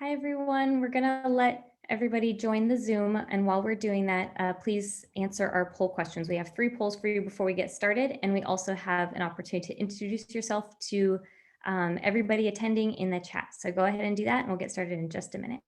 Hi, everyone. We're going to let everybody join the Zoom. And while we're doing that, please answer our poll questions. We have 3 polls for you before we get started. And we also have an opportunity to introduce yourself to everybody attending in the chat. So go ahead and do that and we'll get started in just a minute.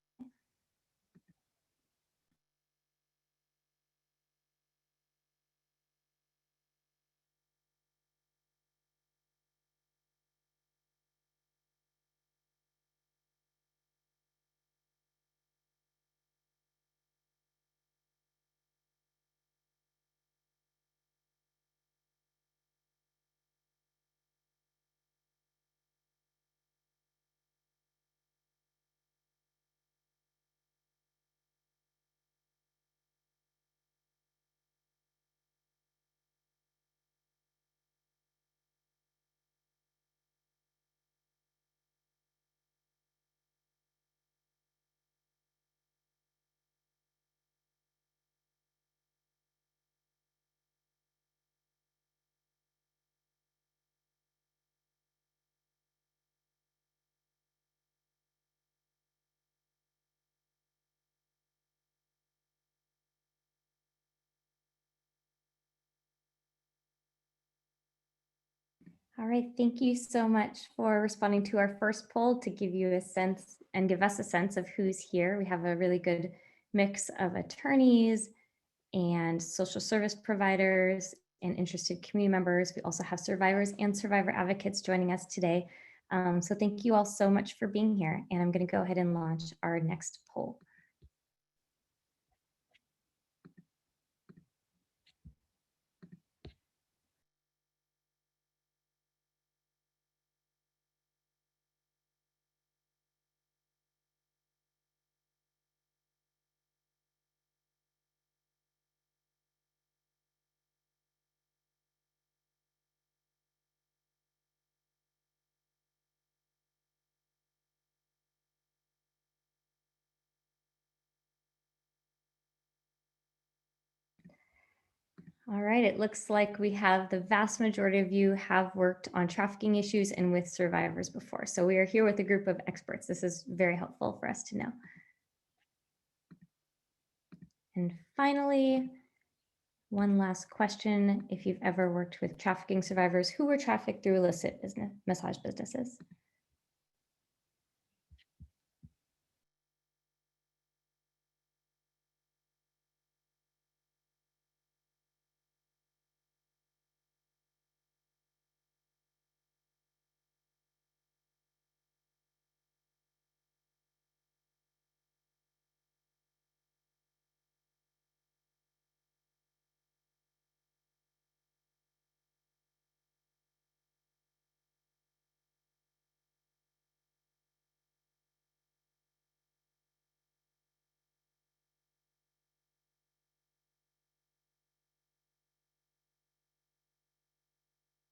All right, thank you so much for responding to our first poll to give you a sense and give us a sense of who's here. We have a really good mix of attorneys and social service providers and interested community members. We also have survivors and survivor advocates joining us today. So thank you all so much for being here. And I'm going to go ahead and launch our next poll. All right, it looks like we have the vast majority of you have worked on trafficking issues and with survivors before. So we are here with a group of experts. This is very helpful for us to know. And finally, one last question. If you've ever worked with trafficking survivors who were trafficked through illicit massage businesses.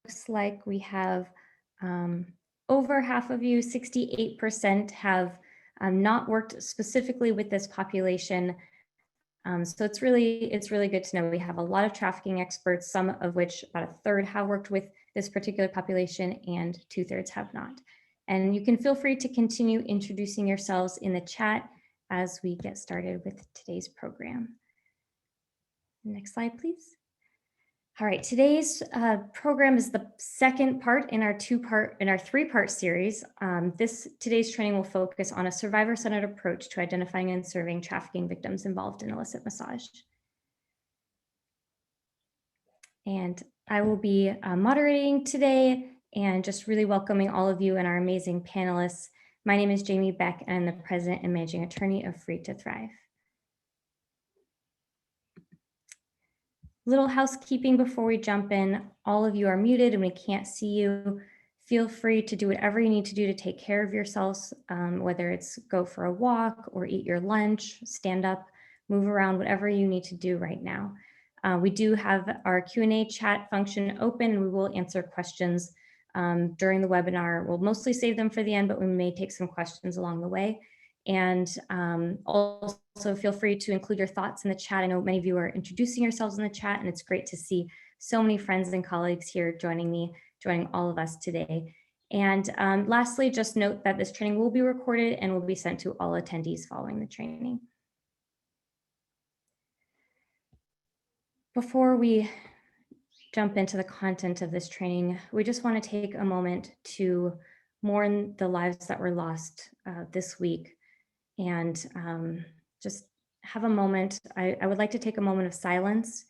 Looks like we have over half of you, 68% have not worked specifically with this population. So it's really good to know we have a lot of trafficking experts, some of which about a third have worked with this particular population and 2/3 have not. And you can feel free to continue introducing yourselves in the chat as we get started with today's program. Next slide, please. All right, today's program is the second part in our 3-part series. Today's training will focus on a survivor-centered approach to identifying and serving trafficking victims involved in illicit massage. And I will be moderating today and just really welcoming all of you and our amazing panelists. My name is Jamie Beck, and I'm the president and managing attorney of Free to Thrive. Little housekeeping before we jump in. All of you are muted and we can't see you. Feel free to do whatever you need to do to take care of yourselves, whether it's go for a walk or eat your lunch, stand up, move around, whatever you need to do right now. We do have our Q&A chat function open, and we will answer questions during the webinar. We'll mostly save them for the end, but we may take some questions along the way. And also feel free to include your thoughts in the chat. I know many of you are introducing yourselves in the chat, and it's great to see so many friends and colleagues here joining all of us today. And lastly, just note that this training will be recorded and will be sent to all attendees following the training. Before we jump into the content of this training, we just want to take a moment to mourn the lives that were lost this week and just have a moment. I would like to take a moment of silence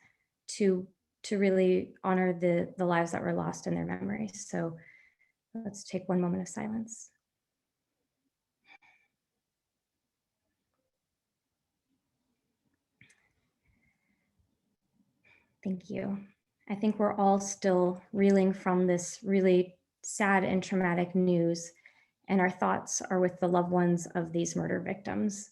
to really honor the lives that were lost and their memories. So let's take one moment of silence. Thank you. I think we're all still reeling from this really sad and traumatic news, and our thoughts are with the loved ones of these murder victims.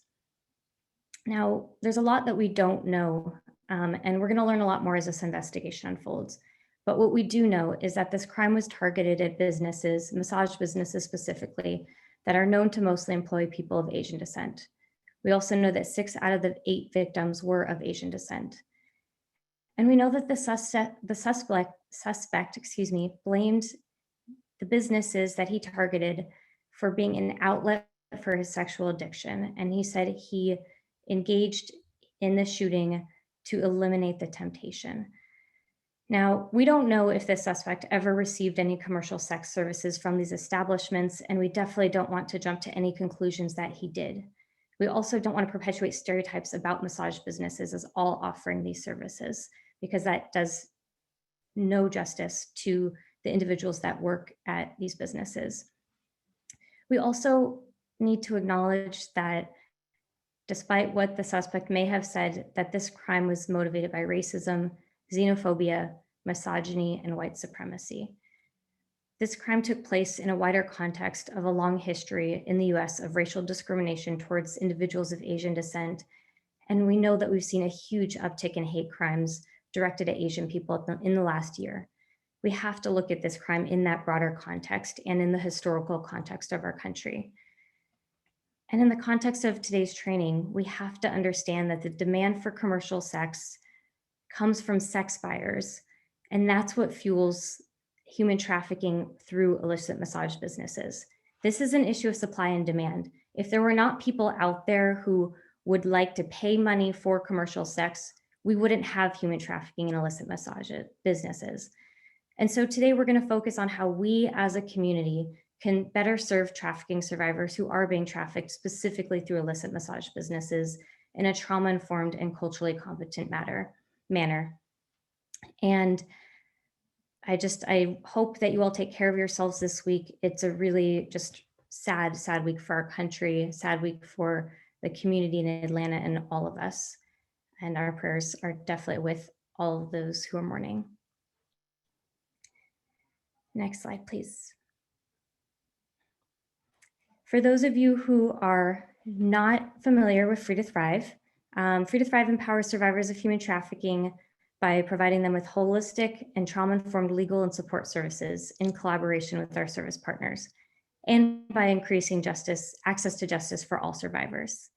Now, there's a lot that we don't know, and we're going to learn a lot more as this investigation unfolds. But what we do know is that this crime was targeted at businesses, massage businesses specifically, that are known to mostly employ people of Asian descent. We also know that 6 out of the 8 victims were of Asian descent. And we know that the suspect, blamed the businesses that he targeted for being an outlet for his sexual addiction. And he said he engaged in the shooting to eliminate the temptation. Now, we don't know if this suspect ever received any commercial sex services from these establishments, and we definitely don't want to jump to any conclusions that he did. We also don't want to perpetuate stereotypes about massage businesses as all offering these services, because that does no justice to the individuals that work at these businesses. We also need to acknowledge that despite what the suspect may have said, that this crime was motivated by racism, xenophobia, misogyny, and white supremacy. This crime took place in a wider context of a long history in the US of racial discrimination towards individuals of Asian descent. And we know that we've seen a huge uptick in hate crimes directed at Asian people in the last year. We have to look at this crime in that broader context and in the historical context of our country. And in the context of today's training, we have to understand that the demand for commercial sex comes from sex buyers, and that's what fuels human trafficking through illicit massage businesses. This is an issue of supply and demand. If there were not people out there who would like to pay money for commercial sex, we wouldn't have human trafficking and illicit massage businesses. And so today we're going to focus on how we as a community can better serve trafficking survivors who are being trafficked specifically through illicit massage businesses in a trauma-informed and culturally competent manner. And I hope that you all take care of yourselves this week. It's a really just sad week for our country, sad week for the community in Atlanta and all of us. And our prayers are definitely with all of those who are mourning. Next slide, please. For those of you who are not familiar with Free to Thrive empowers survivors of human trafficking by providing them with holistic and trauma-informed legal and support services in collaboration with our service partners, and by increasing access to justice for all survivors.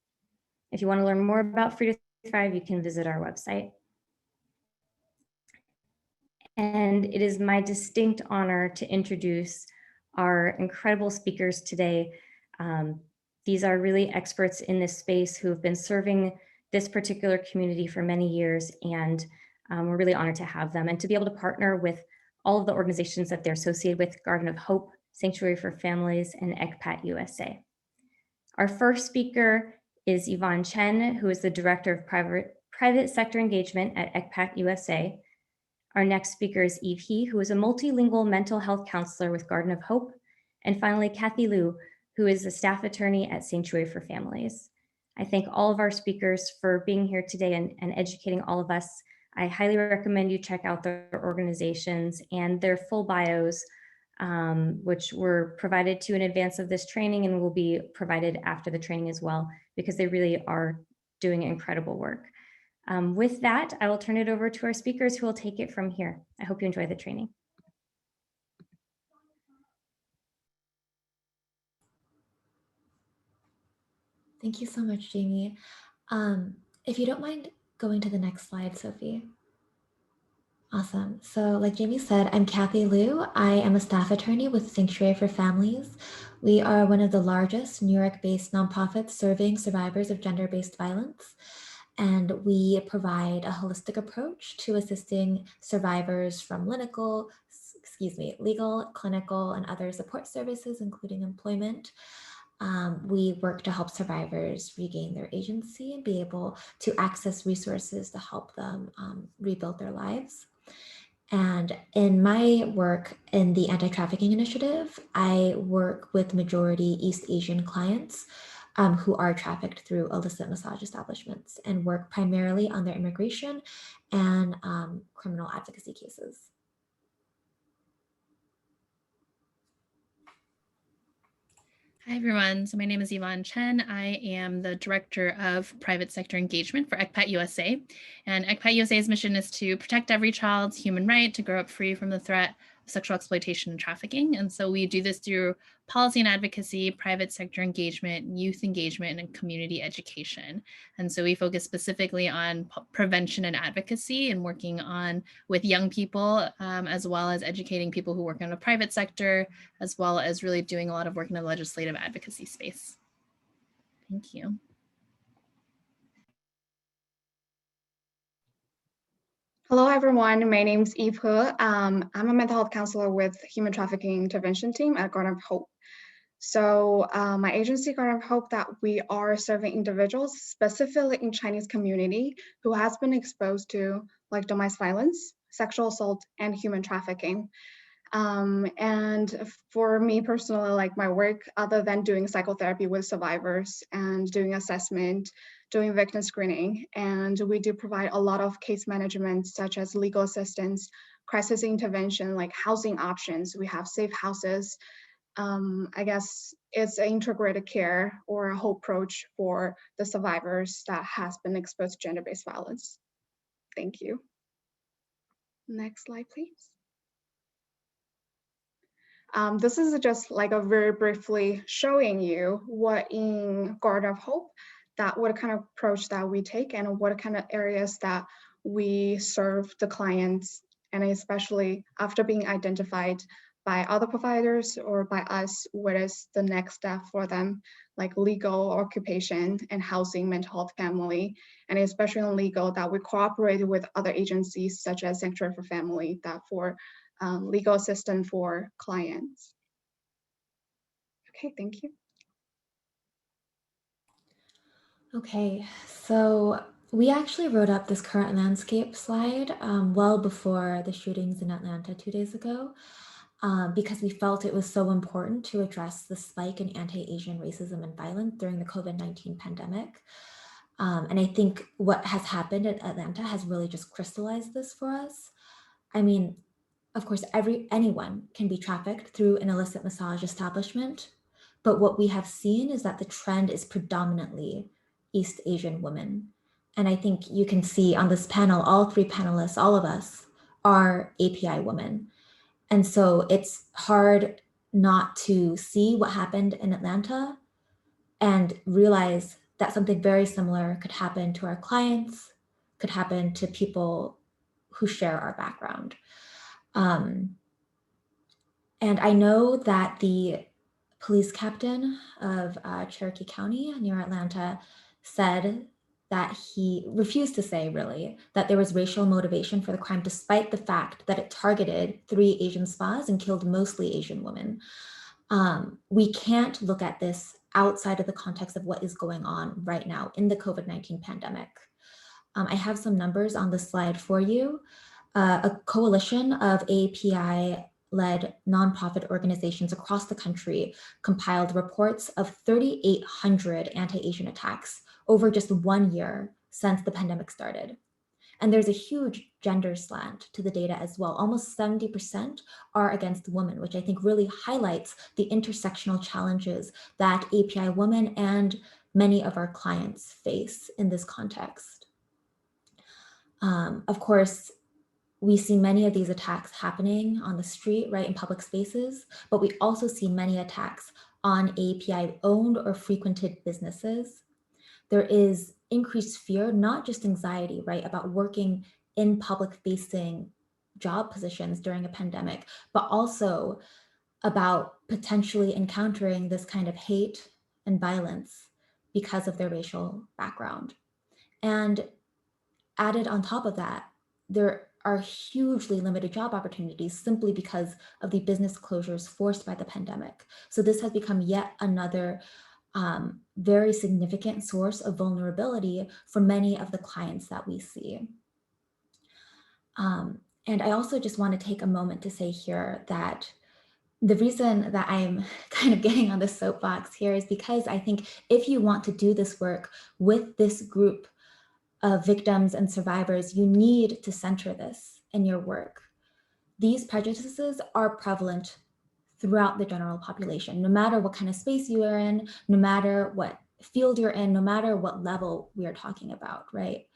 If you want to learn more about Free to Thrive, you can visit our website. And it is my distinct honor to introduce our incredible speakers today. These are really experts in this space who have been serving this particular community for many years, and we're really honored to have them and to be able to partner with all of the organizations that they're associated with: Garden of Hope, Sanctuary for Families, and ECPAT USA. Our first speaker is Yvonne Chen, who is the Director of Private Sector Engagement at ECPAT USA. Our next speaker is Eve He, who is a multilingual mental health counselor with Garden of Hope. And finally, Kathy Liu, who is the staff attorney at Sanctuary for Families. I thank all of our speakers for being here today and educating all of us. I highly recommend you check out their organizations and their full bios, which were provided to in advance of this training and will be provided after the training as well, because they really are doing incredible work. With that, I will turn it over to our speakers who will take it from here. I hope you enjoy the training. Thank you so much, Jamie. If you don't mind going to the next slide, Sophie. Awesome. So, like Jamie said, I'm Kathy Liu. I am a staff attorney with Sanctuary for Families. We are one of the largest New York-based nonprofits serving survivors of gender-based violence. And we provide a holistic approach to assisting survivors from legal, clinical, and other support services, including employment. We work to help survivors regain their agency and be able to access resources to help them rebuild their lives. And in my work in the anti-trafficking initiative, I work with majority East Asian clients who are trafficked through illicit massage establishments and work primarily on their immigration and criminal advocacy cases. Hi, everyone. So my name is Yvonne Chen. I am the Director of Private Sector Engagement for ECPAT USA. And ECPAT USA's mission is to protect every child's human right to grow up free from the threat of sexual exploitation and trafficking. And so we do this through policy and advocacy, private sector engagement, youth engagement, and community education. And so we focus specifically on prevention and advocacy and working on with young people, as well as educating people who work in the private sector, as well as really doing a lot of work in the legislative advocacy space. Thank you. Hello, everyone. My name is Eve He. I'm a mental health counselor with Human Trafficking Intervention Team at Garden of Hope. So my agency, Garden of Hope, that we are serving individuals, specifically in Chinese community, who has been exposed to like domestic violence, sexual assault, and human trafficking. And for me personally, like my work, other than doing psychotherapy with survivors and doing assessment, doing victim screening, and we do provide a lot of case management, such as legal assistance, crisis intervention, like housing options. We have safe houses. I guess it's an integrated care or a whole approach for the survivors that has been exposed to gender-based violence. Thank you. Next slide, please. This is just like a very briefly showing you what in Garden of Hope, that what kind of approach that we take and what kind of areas that we serve the clients, and especially after being identified by other providers or by us, what is the next step for them, like legal, occupation, and housing, mental health, family, and especially in legal, that we cooperate with other agencies such as Sanctuary for Family, that for legal assistance for clients. Okay, thank you. Okay, so we actually wrote up this current landscape slide well before the shootings in Atlanta 2 days ago, because we felt it was so important to address the spike in anti-Asian racism and violence during the COVID-19 pandemic. And I think what has happened in Atlanta has really just crystallized this for us. I mean, of course, anyone can be trafficked through an illicit massage establishment, but what we have seen is that the trend is predominantly East Asian women. And I think you can see on this panel, all three panelists, all of us are API women. And so it's hard not to see what happened in Atlanta and realize that something very similar could happen to our clients, could happen to people who share our background. And I know that the police captain of Cherokee County near Atlanta said that he refused to say really that there was racial motivation for the crime, despite the fact that it targeted 3 Asian spas and killed mostly Asian women. We can't look at this outside of the context of what is going on right now in the COVID-19 pandemic. I have some numbers on the slide for you. A coalition of API-led nonprofit organizations across the country compiled reports of 3,800 anti-Asian attacks over just 1 year since the pandemic started. And there's a huge gender slant to the data as well. Almost 70% are against women, which I think really highlights the intersectional challenges that API women and many of our clients face in this context. Of course, we see many of these attacks happening on the street, right, in public spaces, but we also see many attacks on API-owned or frequented businesses. There is increased fear, not just anxiety, right, about working in public-facing job positions during a pandemic, but also about potentially encountering this kind of hate and violence because of their racial background. And added on top of that, there are hugely limited job opportunities simply because of the business closures forced by the pandemic. So this has become yet another very significant source of vulnerability for many of the clients that we see. And I also just want to take a moment to say here that the reason that I'm kind of getting on the soapbox here is because I think if you want to do this work with this group of victims and survivors, you need to center this in your work. These prejudices are prevalent throughout the general population, no matter what kind of space you are in, no matter what field you're in, no matter what level we are talking about, right?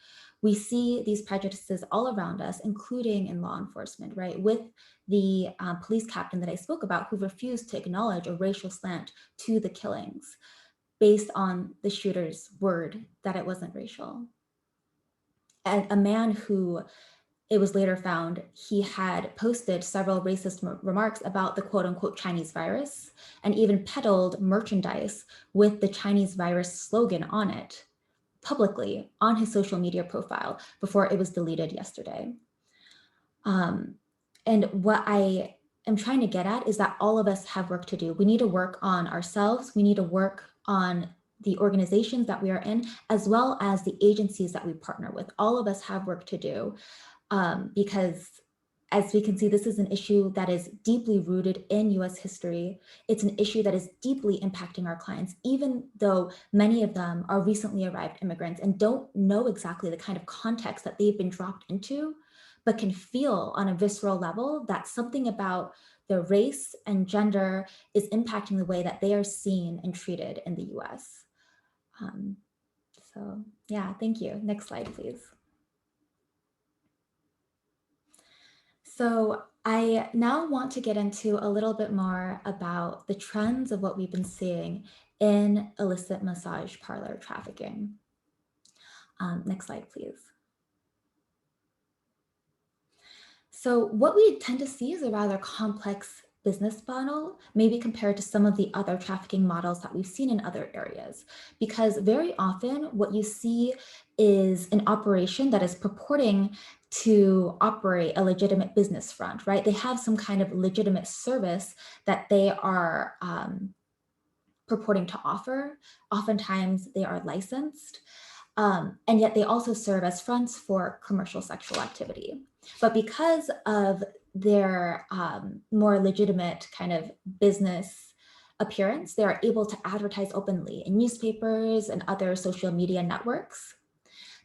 We see these prejudices all around us, including in law enforcement, right? With the police captain that I spoke about who refused to acknowledge a racial slant to the killings based on the shooter's word that it wasn't racial. And a man who, it was later found, he had posted several racist remarks about the quote unquote Chinese virus and even peddled merchandise with the Chinese virus slogan on it publicly on his social media profile before it was deleted yesterday. And what I am trying to get at is that all of us have work to do. We need to work on ourselves. We need to work on the organizations that we are in, as well as the agencies that we partner with. All of us have work to do because as we can see, this is an issue that is deeply rooted in US history. It's an issue that is deeply impacting our clients, even though many of them are recently arrived immigrants and don't know exactly the kind of context that they've been dropped into, but can feel on a visceral level that something about their race and gender is impacting the way that they are seen and treated in the US. So yeah, thank you. Next slide, please. So I now want to get into a little bit more about the trends of what we've been seeing in illicit massage parlor trafficking. Next slide, please. So what we tend to see is a rather complex business model, maybe compared to some of the other trafficking models that we've seen in other areas, because very often what you see is an operation that is purporting to operate a legitimate business front, right? They have some kind of legitimate service that they are purporting to offer. Oftentimes they are licensed, and yet they also serve as fronts for commercial sexual activity. But because of their more legitimate kind of business appearance, they are able to advertise openly in newspapers and other social media networks.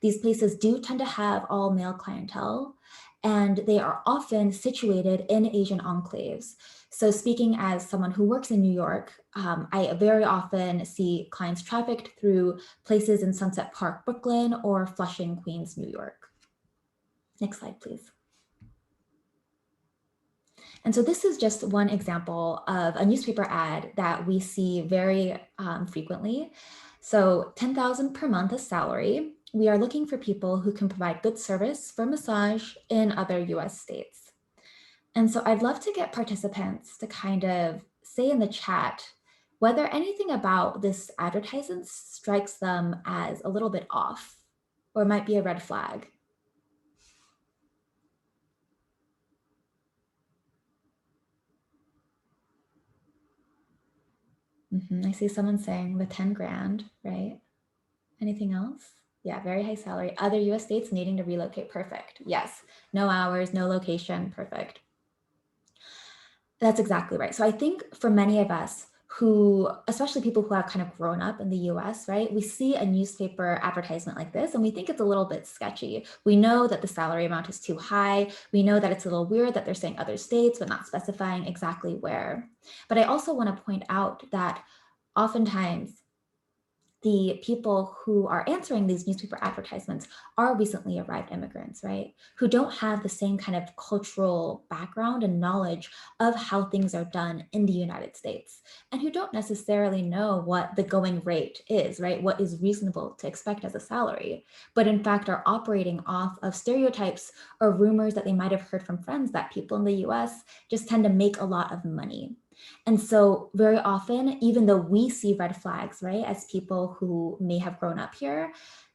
These places do tend to have all male clientele, and they are often situated in Asian enclaves. So speaking as someone who works in New York, I very often see clients trafficked through places in Sunset Park, Brooklyn, or Flushing, Queens, New York. Next slide, please. And so this is just one example of a newspaper ad that we see very frequently. So 10,000 per month as salary. We are looking for people who can provide good service for massage in other US states. And so I'd love to get participants to kind of say in the chat whether anything about this advertisement strikes them as a little bit off or might be a red flag. I see someone saying the 10 grand, right? Anything else? Yeah, very high salary. Other US states needing to relocate, perfect. Yes, no hours, no location, perfect. That's exactly right. So I think for many of us who, especially people who have kind of grown up in the US, right? We see a newspaper advertisement like this and we think it's a little bit sketchy. We know that the salary amount is too high. We know that it's a little weird that they're saying other states, but not specifying exactly where. But I also want to point out that oftentimes the people who are answering these newspaper advertisements are recently arrived immigrants, right? Who don't have the same kind of cultural background and knowledge of how things are done in the United States, and who don't necessarily know what the going rate is, right? What is reasonable to expect as a salary, but in fact are operating off of stereotypes or rumors that they might have heard from friends that people in the US just tend to make a lot of money. And so very often, even though we see red flags, right, as people who may have grown up here,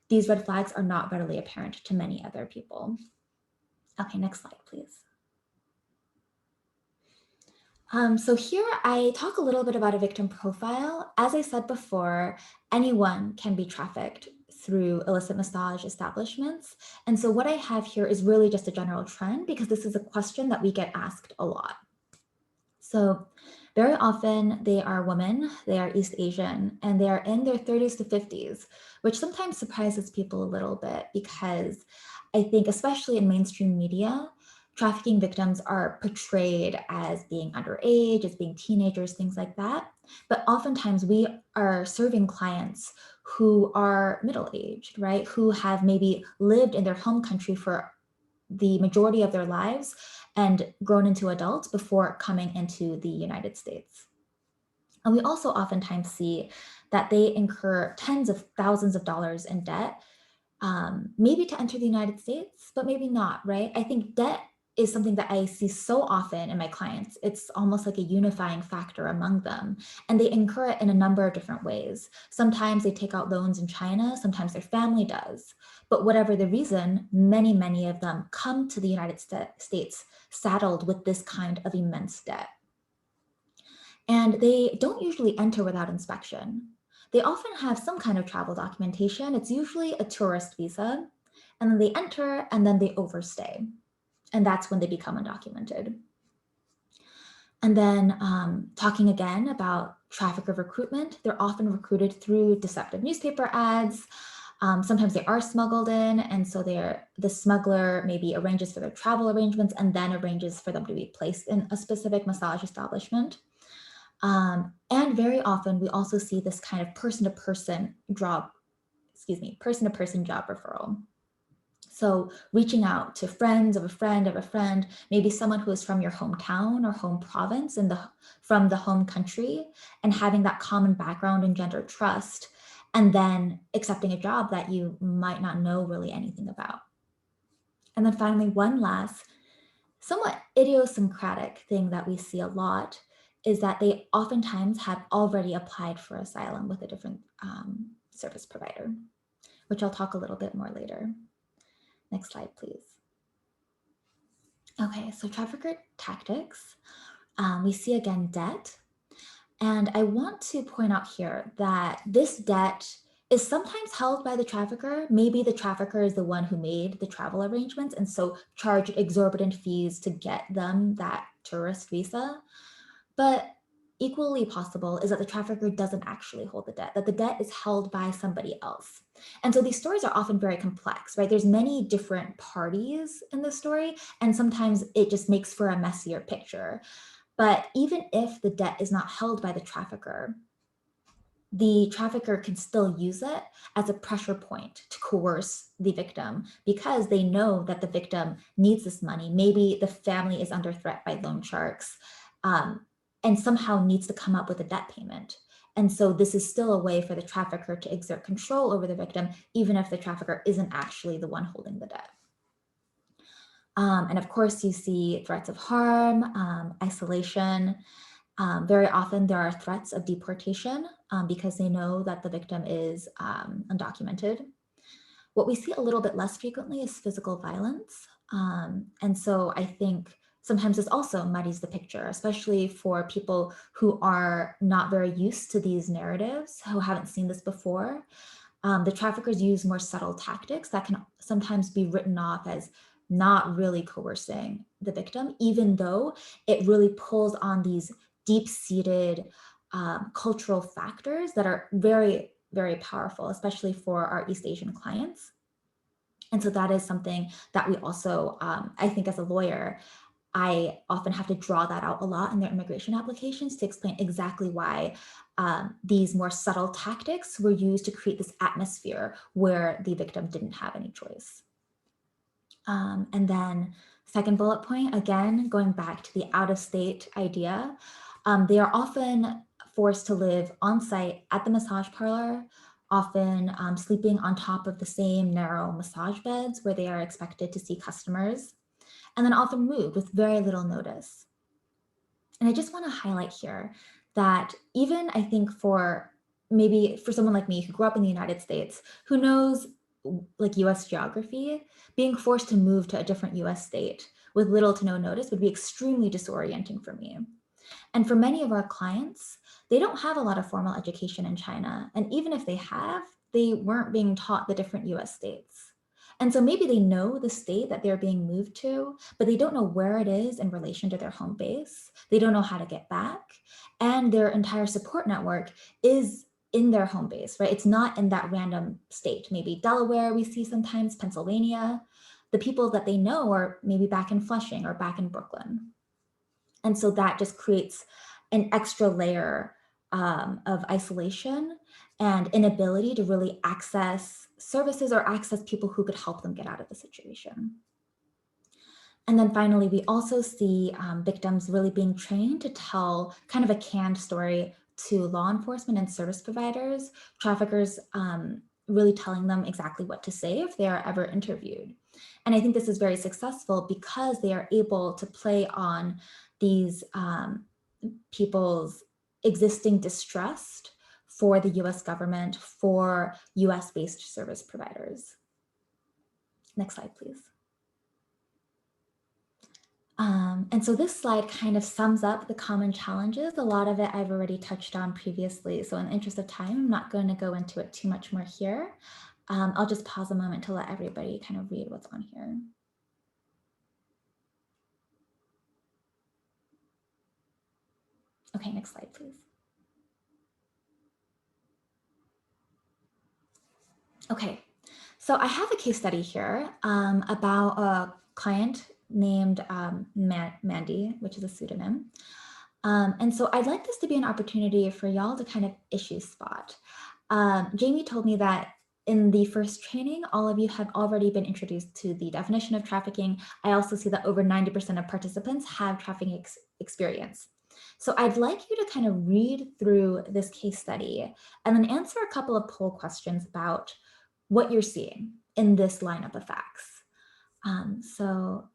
these red flags are not readily apparent to many other people. Okay, next slide, please. So here I talk a little bit about a victim profile. As I said before, anyone can be trafficked through illicit massage establishments. And so what I have here is really just a general trend, because this is a question that we get asked a lot. So very often they are women, they are East Asian, and they are in their 30s to 50s, which sometimes surprises people a little bit, because I think especially in mainstream media, trafficking victims are portrayed as being underage, as being teenagers, things like that. But oftentimes we are serving clients who are middle-aged, right? Who have maybe lived in their home country for the majority of their lives and grown into adults before coming into the United States. And we also oftentimes see that they incur tens of thousands of dollars in debt, maybe to enter the United States, but maybe not, right? I think debt is something that I see so often in my clients. It's almost like a unifying factor among them. And they incur it in a number of different ways. Sometimes they take out loans in China, sometimes their family does. But whatever the reason, many, many of them come to the United States saddled with this kind of immense debt. And they don't usually enter without inspection. They often have some kind of travel documentation. It's usually a tourist visa. And then they enter and then they overstay. And that's when they become undocumented. And then talking again about trafficker recruitment, they're often recruited through deceptive newspaper ads. Sometimes they are smuggled in, and so the smuggler maybe arranges for their travel arrangements and then arranges for them to be placed in a specific massage establishment. And very often we also see this kind of person-to-person job referral. So reaching out to friends of a friend of a friend, maybe someone who is from your hometown or home province from the home country, and having that common background and gender trust, and then accepting a job that you might not know really anything about. And then finally, one last somewhat idiosyncratic thing that we see a lot is that they oftentimes have already applied for asylum with a different service provider, which I'll talk a little bit more later. Next slide, please. Okay, so trafficker tactics. We see again debt. And I want to point out here that this debt is sometimes held by the trafficker. Maybe the trafficker is the one who made the travel arrangements and so charged exorbitant fees to get them that tourist visa. But equally possible is that the trafficker doesn't actually hold the debt, that the debt is held by somebody else. And so these stories are often very complex, right? There's many different parties in the story, and sometimes it just makes for a messier picture. But even if the debt is not held by the trafficker can still use it as a pressure point to coerce the victim, because they know that the victim needs this money. Maybe the family is under threat by loan sharks, and somehow needs to come up with a debt payment. And so this is still a way for the trafficker to exert control over the victim, even if the trafficker isn't actually the one holding the debt. And of course, you see threats of harm, isolation. Very often there are threats of deportation because they know that the victim is undocumented. What we see a little bit less frequently is physical violence. And so I think sometimes this also muddies the picture, especially for people who are not very used to these narratives, who haven't seen this before. The traffickers use more subtle tactics that can sometimes be written off as not really coercing the victim, even though it really pulls on these deep-seated cultural factors that are very, very powerful, especially for our East Asian clients. And so that is something that we also, I think as a lawyer, I often have to draw that out a lot in their immigration applications to explain exactly why these more subtle tactics were used to create this atmosphere where the victim didn't have any choice. And then second bullet point, again, going back to the out-of-state idea, they are often forced to live on site at the massage parlor, often sleeping on top of the same narrow massage beds where they are expected to see customers, and then often moved with very little notice. And I just want to highlight here that even I think for maybe for someone like me who grew up in the United States, who knows like US geography, being forced to move to a different US state with little to no notice would be extremely disorienting for me. And for many of our clients, they don't have a lot of formal education in China. And even if they have, they weren't being taught the different US states. And so maybe they know the state that they're being moved to, but they don't know where it is in relation to their home base. They don't know how to get back. And their entire support network is in their home base, right? It's not in that random state. Maybe Delaware we see sometimes, Pennsylvania. The people that they know are maybe back in Flushing or back in Brooklyn. And so that just creates an extra layer of isolation and inability to really access services or access people who could help them get out of the situation. And then finally, we also see victims really being trained to tell kind of a canned story to law enforcement and service providers, traffickers really telling them exactly what to say if they are ever interviewed. And I think this is very successful because they are able to play on these people's existing distrust for the US government, for US-based service providers. Next slide, please. And so this slide kind of sums up the common challenges. A lot of it I've already touched on previously. So in the interest of time, I'm not going to go into it too much more here. I'll just pause a moment to let everybody kind of read what's on here. Okay, next slide, please. Okay, so I have a case study here about a client named Mandy, which is a pseudonym. And so I'd like this to be an opportunity for y'all to kind of issue spot. Jamie told me that in the first training, all of you have already been introduced to the definition of trafficking. I also see that over 90% of participants have trafficking experience. So I'd like you to kind of read through this case study and then answer a couple of poll questions about what you're seeing in this lineup of facts. So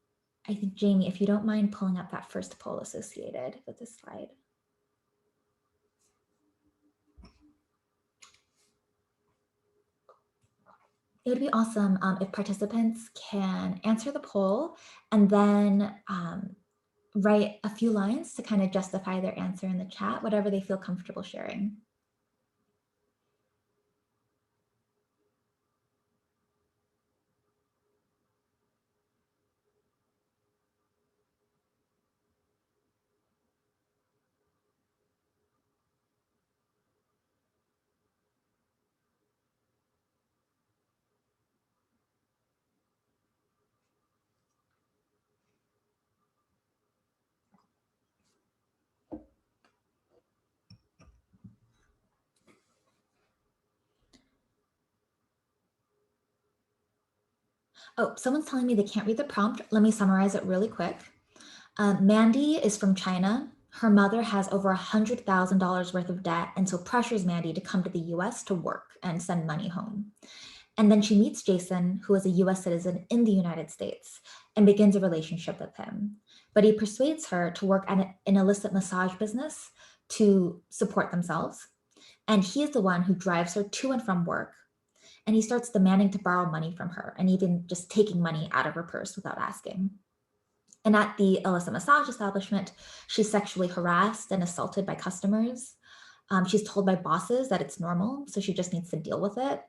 I think, Jamie, if you don't mind pulling up that first poll associated with this slide. It would be awesome if participants can answer the poll and then write a few lines to kind of justify their answer in the chat, whatever they feel comfortable sharing. Oh, someone's telling me they can't read the prompt. Let me summarize it really quick. Mandy is from China. Her mother has over $100,000 worth of debt and so pressures Mandy to come to the US to work and send money home. And then she meets Jason, who is a US citizen in the United States, and begins a relationship with him. But he persuades her to work at an illicit massage business to support themselves. And he is the one who drives her to and from work. And he starts demanding to borrow money from her and even just taking money out of her purse without asking. And at the illicit massage establishment, she's sexually harassed and assaulted by customers. She's told by bosses that it's normal, so she just needs to deal with it.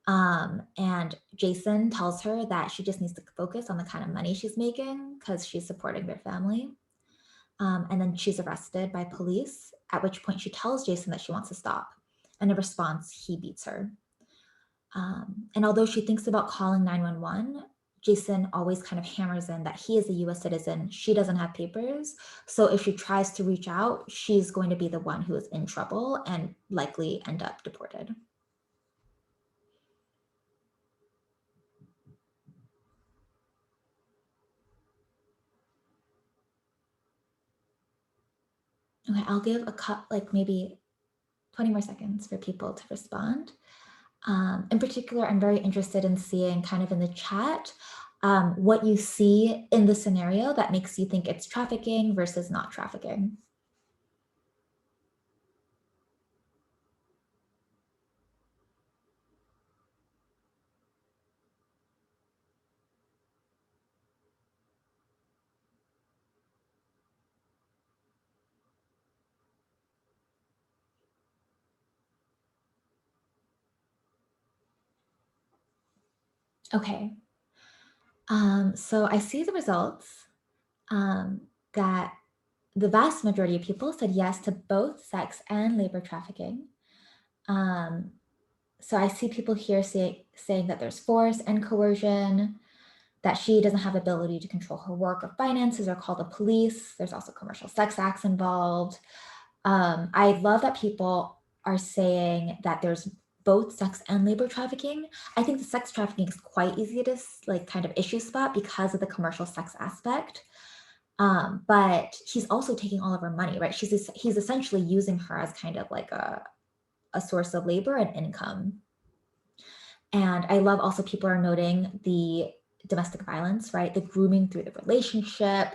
And Jason tells her that she just needs to focus on the kind of money she's making because she's supporting their family. And then she's arrested by police, at which point she tells Jason that she wants to stop. And in response, he beats her. And although she thinks about calling 911, Jason always kind of hammers in that he is a US citizen, she doesn't have papers. So if she tries to reach out, she's going to be the one who is in trouble and likely end up deported. Okay, I'll give a cut, like maybe 20 more seconds for people to respond. In particular, I'm very interested in seeing kind of in the chat what you see in the scenario that makes you think it's trafficking versus not trafficking. Okay, so I see the results that the vast majority of people said yes to both sex and labor trafficking. So I see people here saying that there's force and coercion, that she doesn't have ability to control her work or finances or call the police. There's also commercial sex acts involved. I love that people are saying that there's both sex and labor trafficking. I think the sex trafficking is quite easy to like kind of issue spot because of the commercial sex aspect. But he's also taking all of her money, right? He's essentially using her as kind of like a source of labor and income. And I love also people are noting the domestic violence, right? The grooming through the relationship.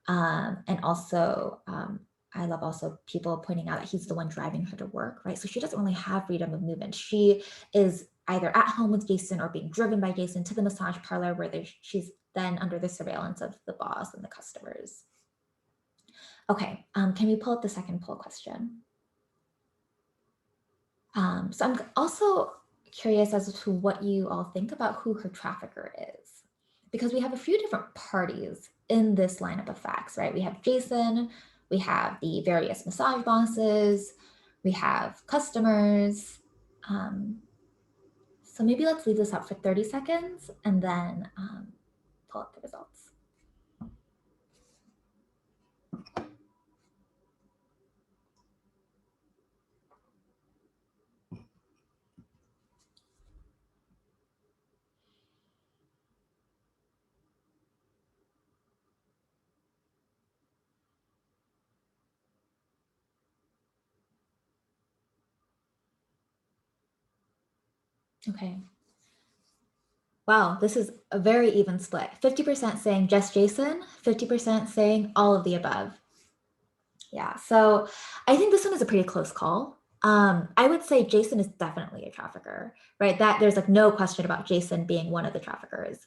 And also, I love also people pointing out that he's the one driving her to work, right? So she doesn't really have freedom of movement. She is either at home with Jason or being driven by Jason to the massage parlor where she's then under the surveillance of the boss and the customers. Okay, can we pull up the second poll question? So I'm also curious as to what you all think about who her trafficker is, because we have a few different parties in this lineup of facts, right? We have Jason, we have the various massage bosses, we have customers. So maybe let's leave this up for 30 seconds and then pull up the results. Okay. Wow, this is a very even split. 50% saying just Jason, 50% saying all of the above. Yeah, so I think this one is a pretty close call. I would say Jason is definitely a trafficker, right? That there's like no question about Jason being one of the traffickers.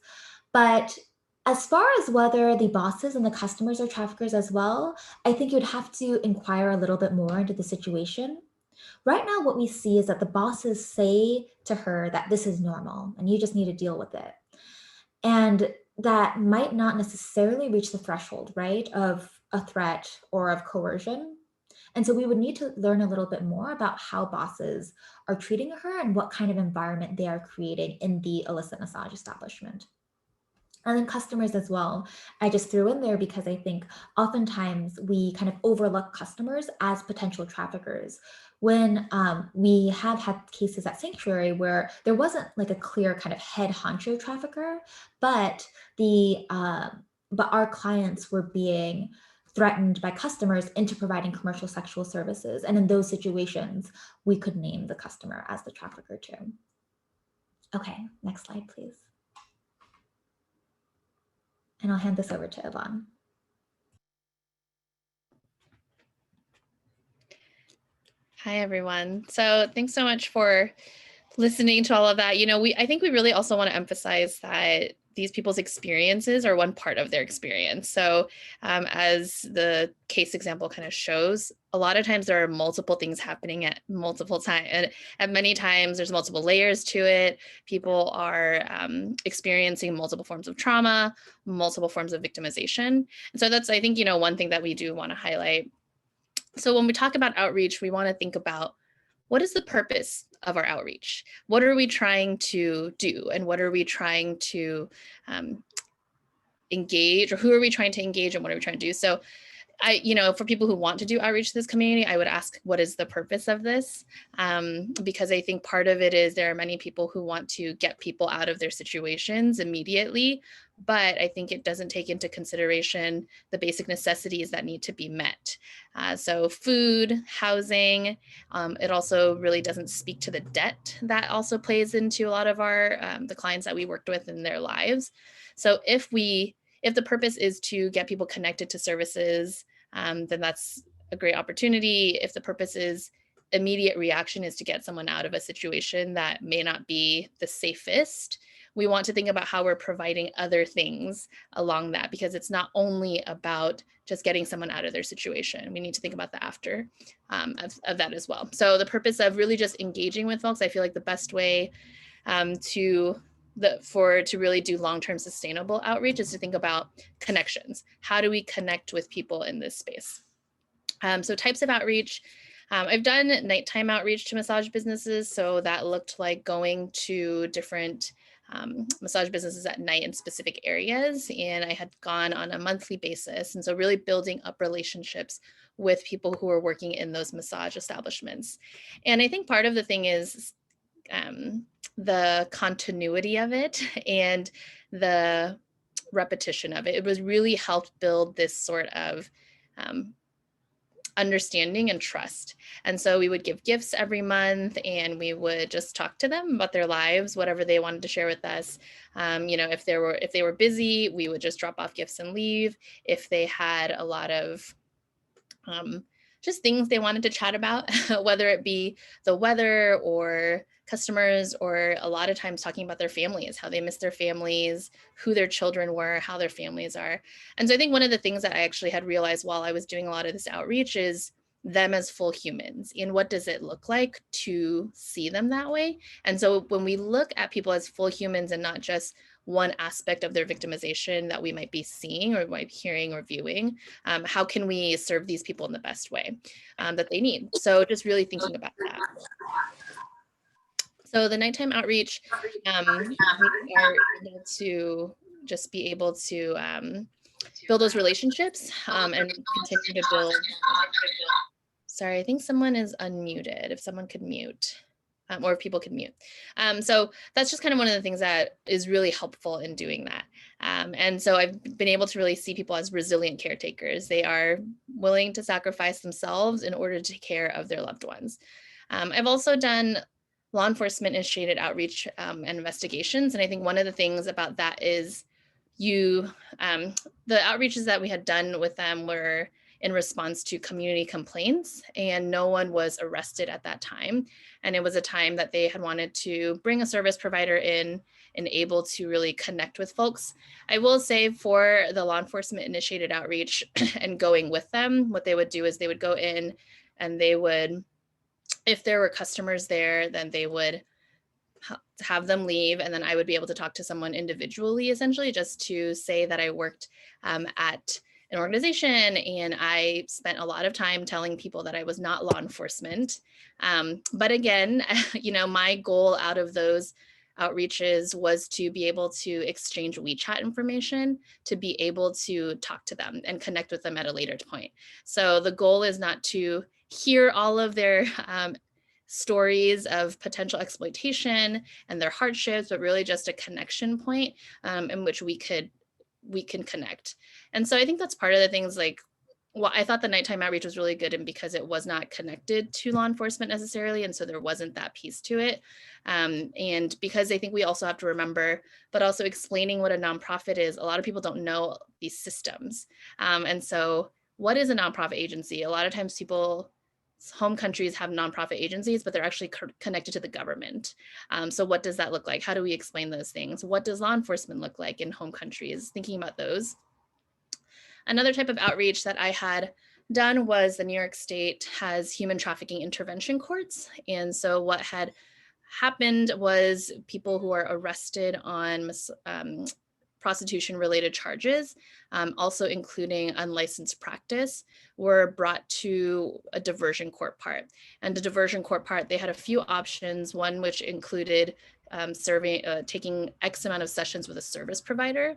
But as far as whether the bosses and the customers are traffickers as well, I think you'd have to inquire a little bit more into the situation. Right now, what we see is that the bosses say to her that this is normal and you just need to deal with it. And that might not necessarily reach the threshold, right, of a threat or of coercion. And so we would need to learn a little bit more about how bosses are treating her and what kind of environment they are creating in the illicit massage establishment. And then customers as well. I just threw in there because I think oftentimes we kind of overlook customers as potential traffickers when we have had cases at Sanctuary where there wasn't like a clear kind of head honcho trafficker, but our clients were being threatened by customers into providing commercial sexual services. And in those situations, we could name the customer as the trafficker too. Okay, next slide, please. And I'll hand this over to Yvonne. Hi, everyone. So thanks so much for listening to all of that. You know, I think we really also want to emphasize that these people's experiences are one part of their experience. So as the case example kind of shows, a lot of times there are multiple things happening at multiple times. And at many times there's multiple layers to it. People are experiencing multiple forms of trauma, multiple forms of victimization. And so that's, I think, you know, one thing that we do want to highlight. So when we talk about outreach, we want to think about what is the purpose of our outreach? What are we trying to do? And what are we trying to engage, or who are we trying to engage, and what are we trying to do? So for people who want to do outreach to this community, I would ask, what is the purpose of this? Because I think part of it is there are many people who want to get people out of their situations immediately, but I think it doesn't take into consideration the basic necessities that need to be met. So food, housing, it also really doesn't speak to the debt that also plays into a lot of our, the clients that we worked with in their lives. So if the purpose is to get people connected to services, then that's a great opportunity. If the purpose is immediate reaction is to get someone out of a situation that may not be the safest, we want to think about how we're providing other things along that, because it's not only about just getting someone out of their situation. We need to think about the after of that as well. So the purpose of really just engaging with folks, I feel like the best way to really do long-term sustainable outreach is to think about connections. How do we connect with people in this space? So types of outreach. I've done nighttime outreach to massage businesses. So that looked like going to different massage businesses at night in specific areas. And I had gone on a monthly basis. And so really building up relationships with people who are working in those massage establishments. And I think part of the thing is the continuity of it and the repetition of it. It was really helped build this sort of understanding and trust. And so we would give gifts every month, and we would just talk to them about their lives, whatever they wanted to share with us. If they were busy, we would just drop off gifts and leave. If they had a lot of just things they wanted to chat about, whether it be the weather or customers, or a lot of times talking about their families, how they miss their families, who their children were, how their families are. And so I think one of the things that I actually had realized while I was doing a lot of this outreach is them as full humans, and what does it look like to see them that way? And so when we look at people as full humans and not just one aspect of their victimization that we might be seeing or might be hearing or viewing, how can we serve these people in the best way that they need? So just really thinking about that. So the nighttime outreach, we are able to just be able to build those relationships and continue to build. Sorry, I think someone is unmuted. If someone could mute. Or if people could mute. So that's just kind of one of the things that is really helpful in doing that. And so I've been able to really see people as resilient caretakers. They are willing to sacrifice themselves in order to take care of their loved ones. I've also done law enforcement initiated outreach and investigations. And I think one of the things about that is the outreaches that we had done with them were in response to community complaints, and no one was arrested at that time. And it was a time that they had wanted to bring a service provider in and able to really connect with folks. I will say for the law enforcement initiated outreach and going with them, what they would do is they would go in and they would, if there were customers there, then they would have them leave, and then I would be able to talk to someone individually, essentially, just to say that I worked at an organization and I spent a lot of time telling people that I was not law enforcement. But again, my goal out of those outreaches was to be able to exchange WeChat information, to be able to talk to them and connect with them at a later point. So the goal is not to hear all of their stories of potential exploitation and their hardships, but really just a connection point in which we can connect. And so I think that's part of the things, like, well, I thought the nighttime outreach was really good, and because it was not connected to law enforcement necessarily, and so there wasn't that piece to it. And because I think we also have to remember, but also explaining what a nonprofit is, a lot of people don't know these systems. And so what is a nonprofit agency? A lot of times home countries have nonprofit agencies, but they're actually connected to the government. So what does that look like? How do we explain those things? What does law enforcement look like in home countries? Thinking about those. Another type of outreach that I had done was the New York State has human trafficking intervention courts. And so what had happened was people who are arrested on prostitution-related charges, also including unlicensed practice, were brought to a diversion court part. And the diversion court part, they had a few options, one which included taking X amount of sessions with a service provider.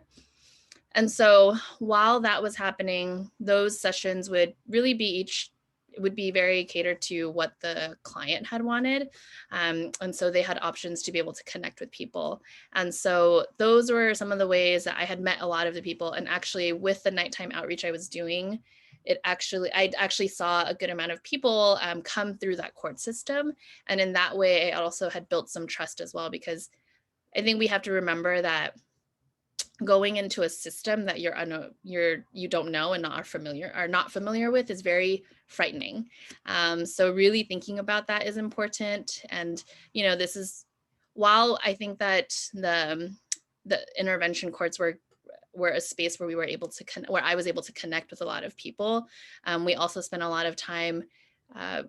And so while that was happening, those sessions would really be very catered to what the client had wanted. And so they had options to be able to connect with people. And so those were some of the ways that I had met a lot of the people. And actually with the nighttime outreach I was doing, I actually saw a good amount of people come through that court system. And in that way, I also had built some trust as well, because I think we have to remember that going into a system that you don't know and are not familiar with is very frightening. So really thinking about that is important. And this is, while I think that the intervention courts were a space where I was able to connect with a lot of people. We also spent a lot of time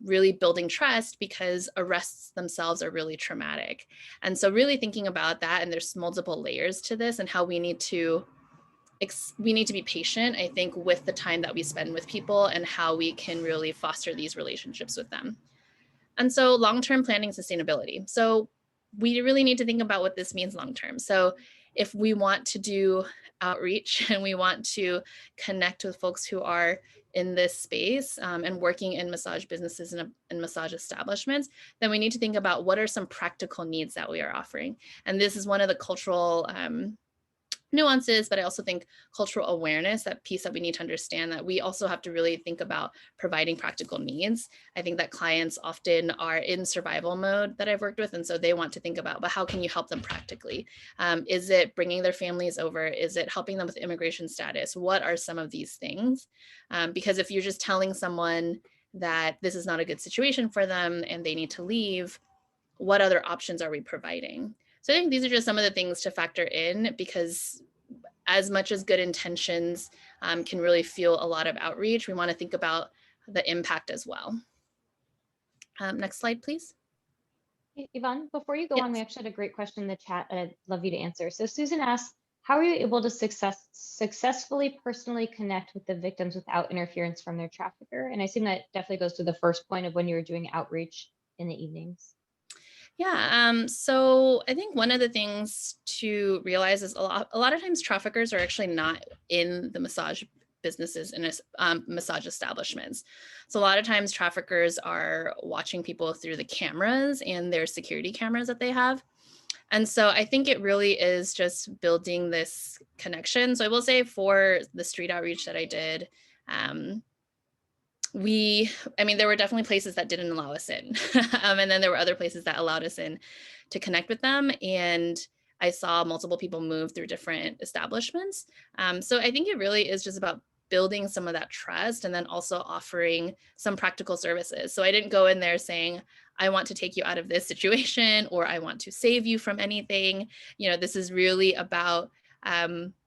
really building trust, because arrests themselves are really traumatic. And so really thinking about that, and there's multiple layers to this, and how we need to be patient, I think, with the time that we spend with people and how we can really foster these relationships with them. And so long-term planning sustainability. So we really need to think about what this means long-term. So if we want to do outreach and we want to connect with folks who are in this space and working in massage businesses and massage establishments, then we need to think about what are some practical needs that we are offering. And this is one of the cultural nuances, but I also think cultural awareness, that piece that we need to understand, that we also have to really think about providing practical needs. I think that clients often are in survival mode that I've worked with, and so they want to think about, but how can you help them practically? Is it bringing their families over? Is it helping them with immigration status? What are some of these things? Because if you're just telling someone that this is not a good situation for them and they need to leave, what other options are we providing? So I think these are just some of the things to factor in, because as much as good intentions can really fuel a lot of outreach, we want to think about the impact as well. Next slide, please. Yvonne, before you go on, we Yes. actually had a great question in the chat that I'd love you to answer. So Susan asked, how are you able to successfully personally connect with the victims without interference from their trafficker? And I assume that definitely goes to the first point of when you were doing outreach in the evenings. Yeah, so I think one of the things to realize is a lot of times traffickers are actually not in the massage businesses and massage establishments. So a lot of times traffickers are watching people through the cameras and their security cameras that they have. And so I think it really is just building this connection. So I will say, for the street outreach that I did, there were definitely places that didn't allow us in. And then there were other places that allowed us in to connect with them. And I saw multiple people move through different establishments. So I think it really is just about building some of that trust, and then also offering some practical services. So I didn't go in there saying, I want to take you out of this situation, or I want to save you from anything. This is really about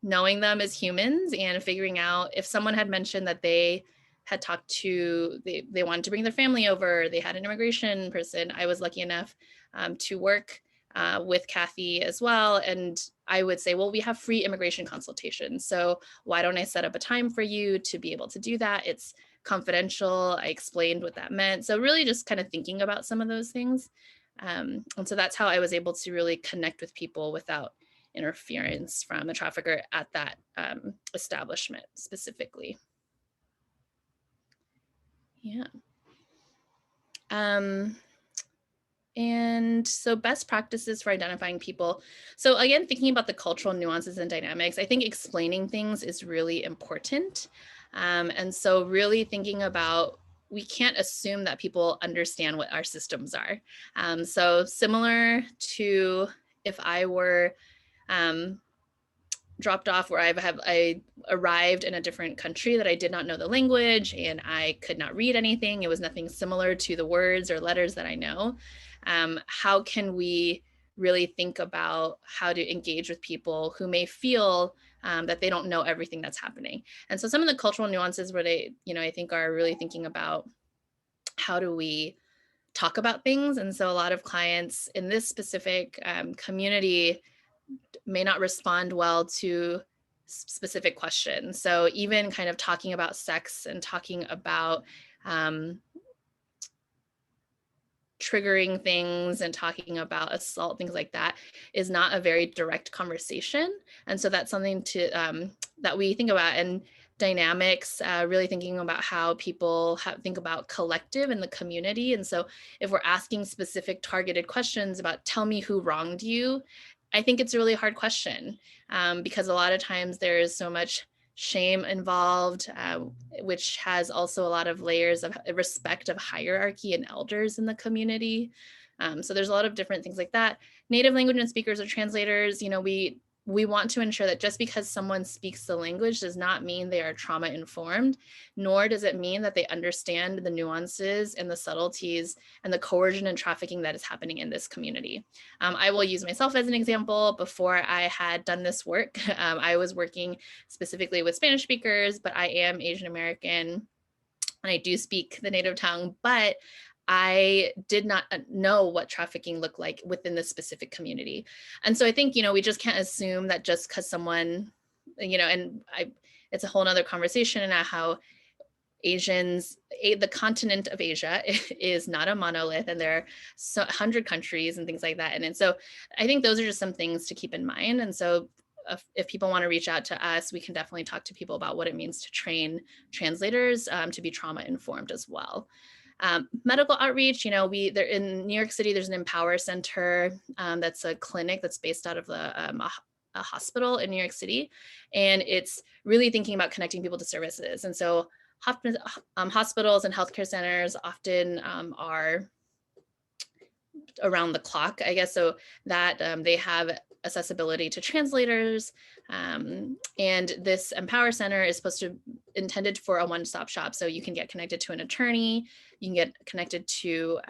knowing them as humans and figuring out, if someone had mentioned that they had talked to, they wanted to bring their family over, they had an immigration person. I was lucky enough to work with Kathy as well. And I would say, well, we have free immigration consultations. So why don't I set up a time for you to be able to do that? It's confidential. I explained what that meant. So really just kind of thinking about some of those things. And so that's how I was able to really connect with people without interference from the trafficker at that establishment specifically. Yeah. And so best practices for identifying people. So again, thinking about the cultural nuances and dynamics, I think explaining things is really important. And so really thinking about, we can't assume that people understand what our systems are. So similar to if I were dropped off, where I arrived in a different country that I did not know the language and I could not read anything. It was nothing similar to the words or letters that I know. How can we really think about how to engage with people who may feel that they don't know everything that's happening? And so some of the cultural nuances where they, I think are really thinking about, how do we talk about things? And so a lot of clients in this specific community may not respond well to specific questions. So even kind of talking about sex and talking about triggering things and talking about assault, things like that, is not a very direct conversation. And so that's something to that we think about. And dynamics, really thinking about how people think about collective and the community. And so if we're asking specific targeted questions about tell me who wronged you, I think it's a really hard question because a lot of times there is so much shame involved, which has also a lot of layers of respect of hierarchy and elders in the community. So there's a lot of different things like that. Native language and speakers or translators, you know, we want to ensure that just because someone speaks the language does not mean they are trauma informed, nor does it mean that they understand the nuances and the subtleties and the coercion and trafficking that is happening in this community. I will use myself as an example. Before I had done this work, I was working specifically with Spanish speakers, but I am Asian American and I do speak the native tongue, but I did not know what trafficking looked like within this specific community. And so I think, you know, we just can't assume that just because someone, you know, and it's a whole nother conversation about how Asians, the continent of Asia is not a monolith, and there are 100 countries and things like that. And so I think those are just some things to keep in mind. And so if people want to reach out to us, we can definitely talk to people about what it means to train translators to be trauma informed as well. Medical outreach, you know, there in New York City, there's an Empower Center that's a clinic that's based out of a hospital in New York City. And it's really thinking about connecting people to services. And so hospitals and healthcare centers often are around the clock, I guess, so that they have accessibility to translators. And this Empower Center is intended for a one-stop shop. So you can get connected to an attorney, you can get connected to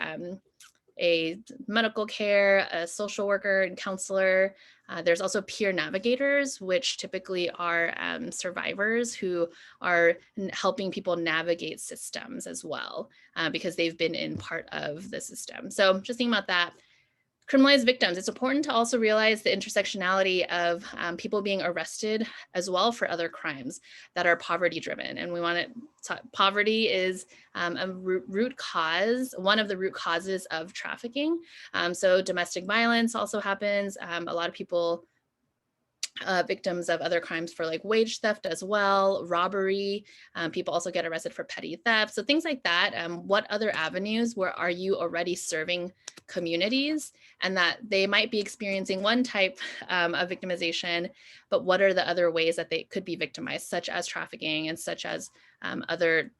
a medical care, a social worker and counselor. There's also peer navigators, which typically are survivors who are helping people navigate systems as well, because they've been in part of the system. So just thinking about that. Criminalized victims, it's important to also realize the intersectionality of people being arrested as well for other crimes that are poverty driven. And we want to, poverty is a root cause, one of the root causes of trafficking. So domestic violence also happens. A lot of people, victims of other crimes for like wage theft as well, robbery. People also get arrested for petty theft. So things like that. What other avenues where are you already serving communities, and that they might be experiencing one type of victimization, but what are the other ways that they could be victimized, such as trafficking and such as other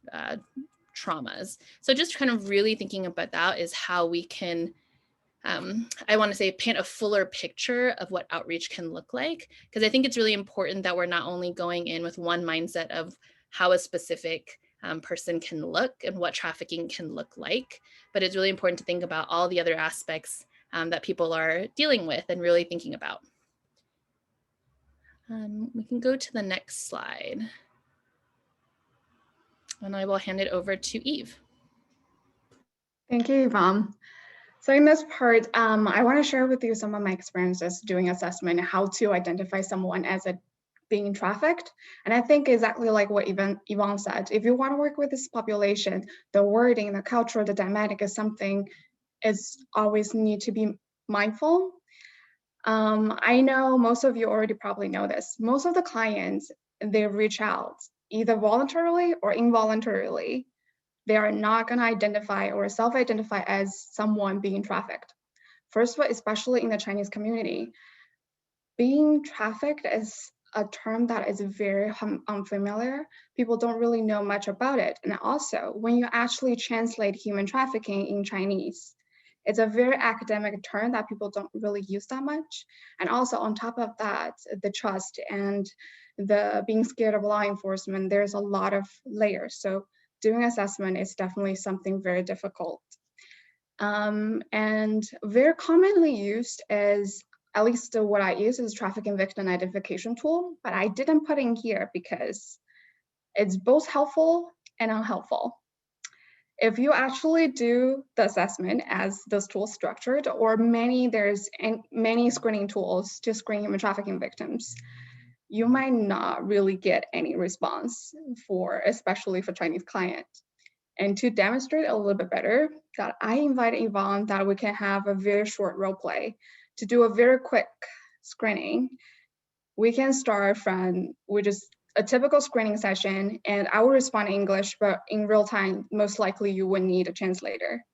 traumas. So just kind of really thinking about that is how we can I want to say paint a fuller picture of what outreach can look like, because I think it's really important that we're not only going in with one mindset of how a specific person can look and what trafficking can look like, but it's really important to think about all the other aspects that people are dealing with and really thinking about. We can go to the next slide. And I will hand it over to Eve. Thank you, Yvonne. So in this part, I want to share with you some of my experiences doing assessment and how to identify someone as being trafficked. And I think exactly like what Yvonne said, if you want to work with this population, the wording, the culture, the dynamic is something is always need to be mindful. I know most of you already probably know this. Most of the clients, they reach out either voluntarily or involuntarily. They are not going to identify or self-identify as someone being trafficked. First of all, especially in the Chinese community, being trafficked is a term that is very unfamiliar. People don't really know much about it. And also, when you actually translate human trafficking in Chinese, it's a very academic term that people don't really use that much. And also on top of that, the trust and the being scared of law enforcement, there's a lot of layers. So doing assessment is definitely something very difficult. And very commonly used is, at least what I use is trafficking victim identification tool, but I didn't put in here because it's both helpful and unhelpful. If you actually do the assessment as this tool structured, or there's many screening tools to screen human trafficking victims, you might not really get any response especially for Chinese clients. And to demonstrate a little bit better, that I invited Yvonne that we can have a very short role play to do a very quick screening. We can start from, which is a typical screening session, and I will respond in English, but in real time, most likely you would need a translator.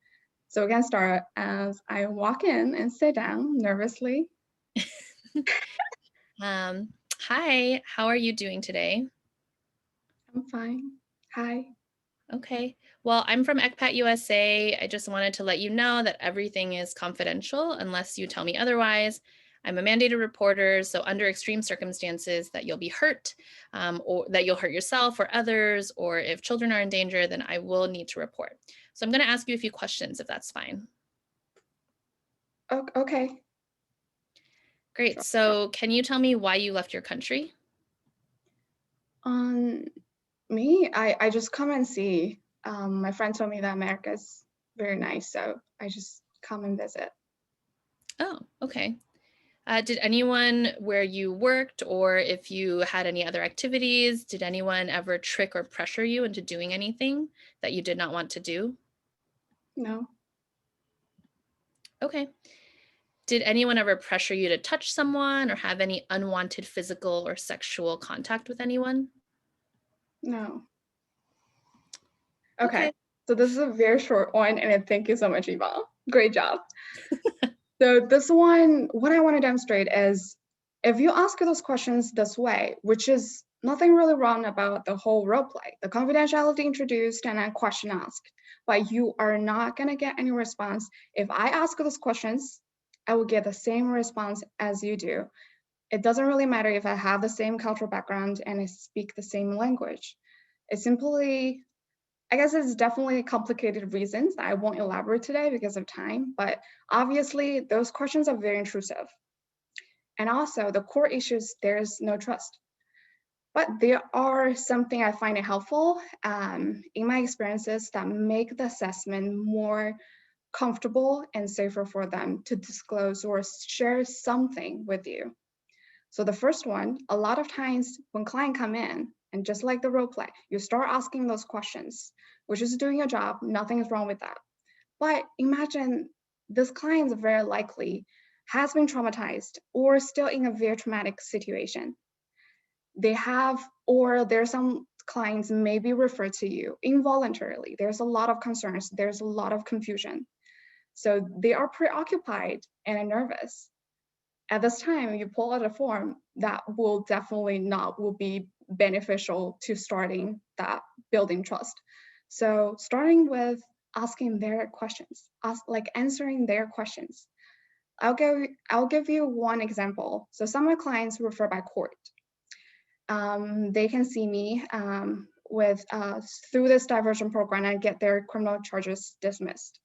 So we can start as I walk in and sit down nervously. Hi, how are you doing today? I'm fine. Hi. Okay, well, I'm from ECPAT USA. I just wanted to let you know that everything is confidential unless you tell me otherwise. I'm a mandated reporter, so under extreme circumstances that you'll be hurt, or that you'll hurt yourself or others, or if children are in danger, then I will need to report. So I'm going to ask you a few questions if that's fine. Okay. Great. Sure. So can you tell me why you left your country? Me, I just come and see. My friend told me that America's very nice, so I just come and visit. Oh, okay. Did anyone where you worked, or if you had any other activities, did anyone ever trick or pressure you into doing anything that you did not want to do? No. Okay. Did anyone ever pressure you to touch someone or have any unwanted physical or sexual contact with anyone? No. Okay. Okay. So this is a very short one, and thank you so much, Yvonne. Great job. So this one, what I want to demonstrate is if you ask those questions this way, which is nothing really wrong about the whole role play, the confidentiality introduced and a question asked, but you are not going to get any response. If I ask those questions, I will get the same response as you do. It doesn't really matter if I have the same cultural background and I speak the same language. It's simply, I guess it's definitely complicated reasons. I won't elaborate today because of time, but obviously those questions are very intrusive. And also the core issues, there's no trust. But there are something I find it helpful in my experiences that make the assessment more comfortable and safer for them to disclose or share something with you. So the first one, a lot of times when clients come in, and just like the role play, you start asking those questions, which is doing your job, nothing is wrong with that. But imagine this client very likely has been traumatized or still in a very traumatic situation. There's some clients maybe referred to you involuntarily. There's a lot of concerns, there's a lot of confusion. So they are preoccupied and nervous. At this time, you pull out a form that will definitely will be beneficial to starting that building trust. So starting with asking their questions, answering their questions. I'll give you one example. So some of my clients refer by court. They can see me through this diversion program and get their criminal charges dismissed.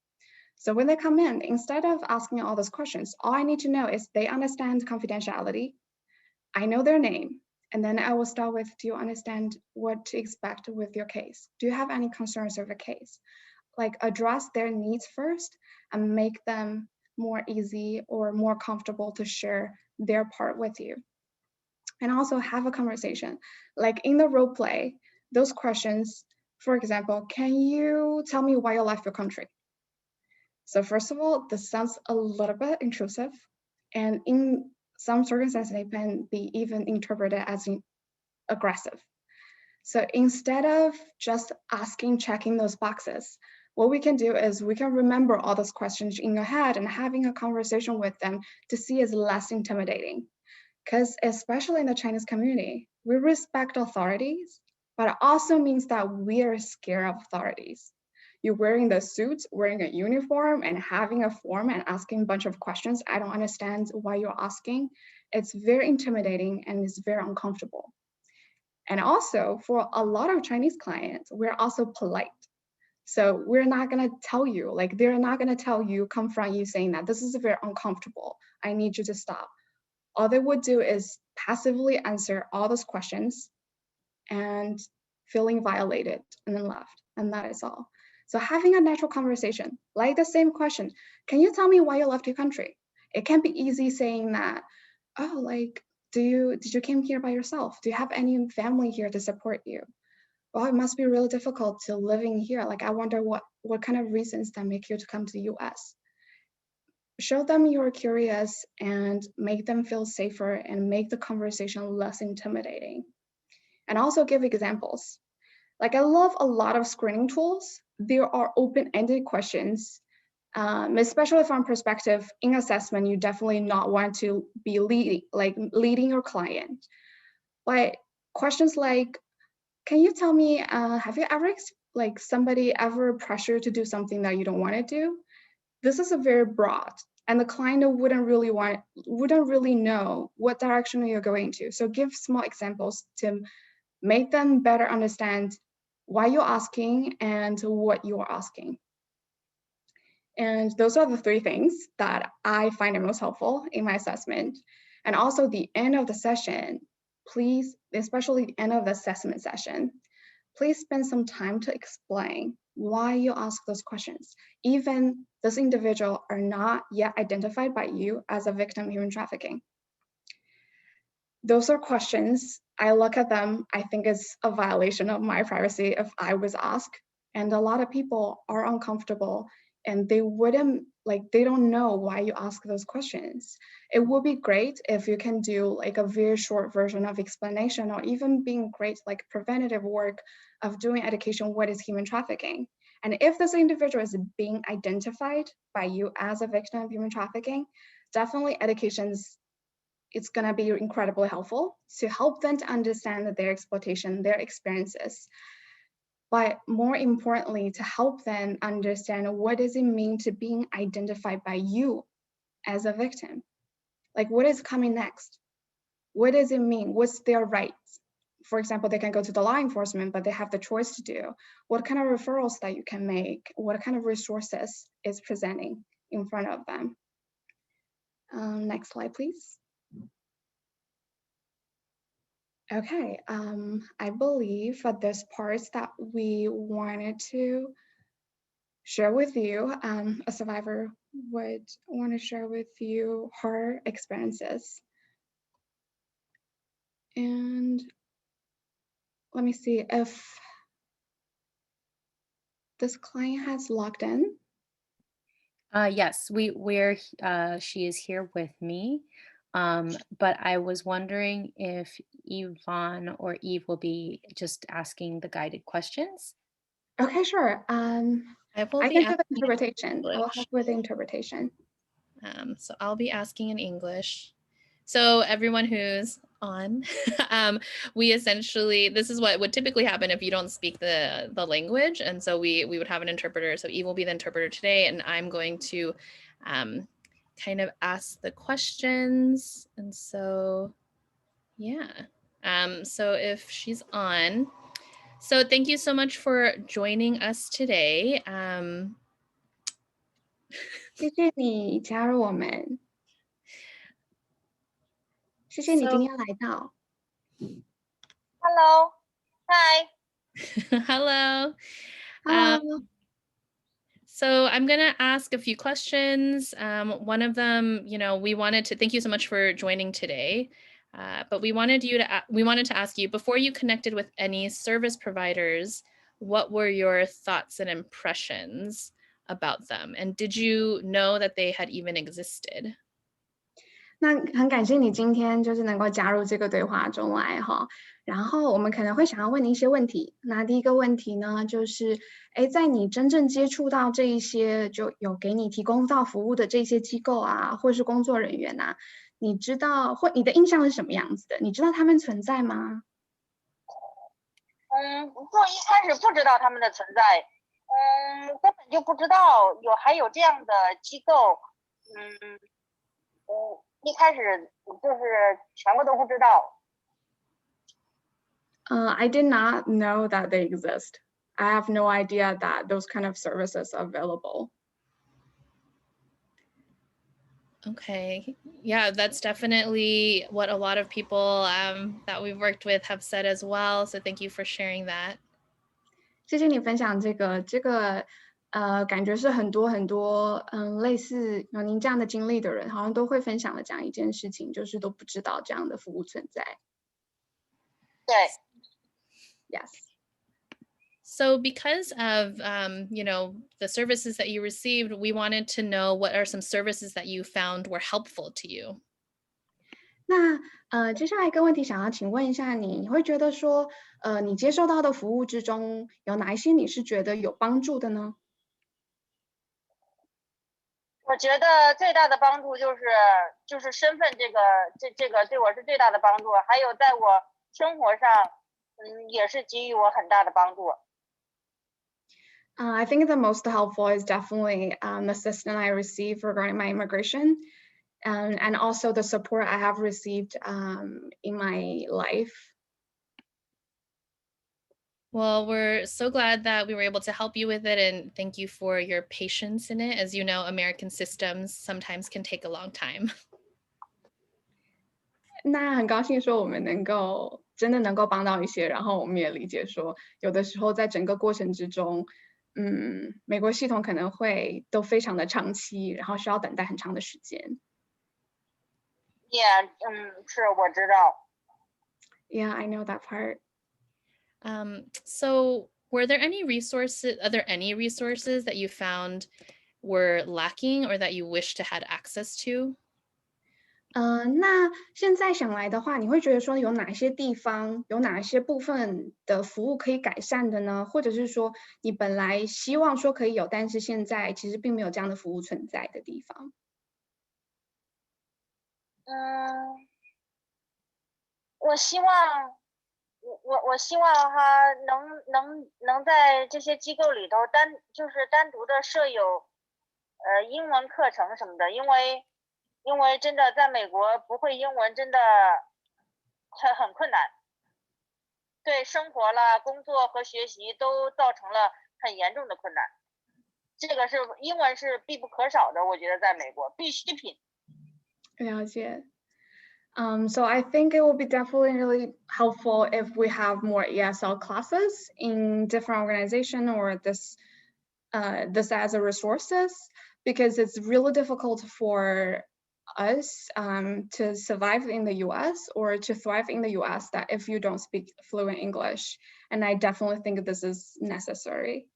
So when they come in, instead of asking all those questions, all I need to know is they understand confidentiality. I know their name. And then I will start with, do you understand what to expect with your case? Do you have any concerns over the case? Like address their needs first and make them more easy or more comfortable to share their part with you. And also have a conversation. Like in the role play, those questions, for example, can you tell me why you left your country? So first of all, this sounds a little bit intrusive, and in some circumstances, they can be even interpreted as aggressive. So instead of just checking those boxes, what we can do is we can remember all those questions in your head and having a conversation with them to see as less intimidating. Because especially in the Chinese community, we respect authorities, but it also means that we are scared of authorities. You're wearing the suits, wearing a uniform, and having a form and asking a bunch of questions. I don't understand why you're asking. It's very intimidating and it's very uncomfortable. And also for a lot of Chinese clients, we're also polite. So we're not gonna tell you, they're not gonna confront you saying that this is very uncomfortable. I need you to stop. All they would do is passively answer all those questions and feeling violated and then left. And that is all. So having a natural conversation, like the same question, can you tell me why you left your country? It can be easy saying that, oh, like, did you came here by yourself? Do you have any family here to support you? Well, it must be really difficult to living here. Like, I wonder what kind of reasons that make you to come to the US. Show them you're curious and make them feel safer and make the conversation less intimidating. And also give examples. Like, I love a lot of screening tools. There are open-ended questions, especially from perspective in assessment, you definitely not want to be leading your client. But questions like, can you tell me, have you ever, like somebody ever pressured to do something that you don't want to do? This is a very broad, and the client wouldn't really know what direction you're going to. So give small examples to make them better understand why you're asking and what you are asking. And those are the three things that I find it most helpful in my assessment. And also the end of the session, please, especially the end of the assessment session, please spend some time to explain why you ask those questions. Even this individual are not yet identified by you as a victim of human trafficking. Those are questions, I look at them, I think it's a violation of my privacy if I was asked. And a lot of people are uncomfortable and they don't know why you ask those questions. It would be great if you can do like a very short version of explanation, or even being great like preventative work of doing education, what is human trafficking? And if this individual is being identified by you as a victim of human trafficking, definitely education's it's going to be incredibly helpful to help them to understand their exploitation, their experiences. But more importantly, to help them understand what does it mean to being identified by you as a victim? Like, what is coming next? What does it mean? What's their rights? For example, they can go to the law enforcement, but they have the choice to do. What kind of referrals that you can make? What kind of resources is presenting in front of them? Next slide, please. Okay, I believe that there's parts that we wanted to share with you. A survivor would want to share with you her experiences. And let me see if this client has logged in. Yes, she is here with me. But I was wondering if Yvonne or Eve will be just asking the guided questions. Okay, sure. I will I be can do the asking interpretation. I will English. help with the interpretation. So I'll be asking in English. So everyone who's on, we essentially, this is what would typically happen if you don't speak the language. And so we would have an interpreter. So Eve will be the interpreter today, and I'm going to kind of ask the questions. And so, yeah. So if she's on, so thank you so much for joining us today. 谢谢你加入我们，谢谢你今天来到。 Hello. Hi. Hello. Hello. So I'm going to ask a few questions. One of them, we wanted to thank you so much for joining today. But we wanted to ask you, before you connected with any service providers, what were your thoughts and impressions about them? And did you know that they had even existed? 那很感谢你今天就是能够加入这个对话中来哈，然后我们可能会想要问你一些问题。那第一个问题呢，就是在你真正接触到这一些就有给你提供到服务的这些机构啊，或是工作人员啊，你知道或你的印象是什么样子的？你知道他们存在吗？就一开始不知道他们的存在，根本就不知道还有这样的机构，一开始就是全部都不知道。I did not know that they exist. I have no idea that those kind of services are available. Okay. Yeah, that's definitely what a lot of people that we've worked with have said as well. So thank you for sharing that. 谢谢你分享这个，感觉是很多类似有您这样的经历的人，好像都会分享的这样一件事情，就是都不知道这样的服务存在。对， Yes. So because of the services that you received, we wanted to know what are some services that you found were helpful to you. 那接下来一个问题想要请问一下你，你会觉得说，你接受到的服务之中，有哪一些你是觉得有帮助的呢？我觉得最大的帮助就是身份这个对我是最大的帮助，还有在我生活上，也是给予我很大的帮助。I think the most helpful is definitely the assistance I received regarding my immigration, and also the support I have received in my life. Well, we're so glad that we were able to help you with it, and thank you for your patience in it. As you know, American systems sometimes can take a long time. 那很高兴说我们真的能够帮到一些，然后我们也理解说，有的时候在整个过程之中，美国系统可能会都非常的长期，然后需要等待很长的时间。Yeah， 是我知道。Yeah, I know that part. So are there any resources that you found were lacking or that you wish to had access to? 那现在想来的话，你会觉得说有哪些地方，有哪些部分的服务可以改善的呢？或者是说你本来希望说可以有，但是现在其实并没有这样的服务存在的地方？我希望，我希望哈能在这些机构里头单独的设有英文课程什么的，因为真的在美国不会英文真的很困难，对生活啦、工作和学习都造成了很严重的困难。这个是英文是必不可少的，我觉得在美国必需品。了解。So I think it will be definitely really helpful if we have more ESL classes in different organizations or this as a resources, because it's really difficult for us to survive in the US or to thrive in the US that if you don't speak fluent English. And I definitely think this is necessary.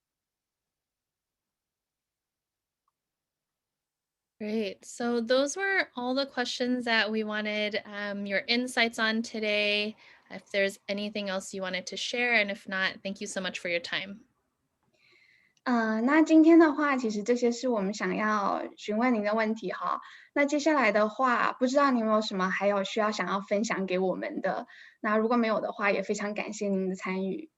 Great. So those were all the questions that we wanted your insights on today. If there's anything else you wanted to share, and if not, thank you so much for your time. 那今天的话，其实这些是我们想要询问您的问题哈。那接下来的话，不知道您有没有什么还有需要想要分享给我们的？那如果没有的话，也非常感谢您的参与。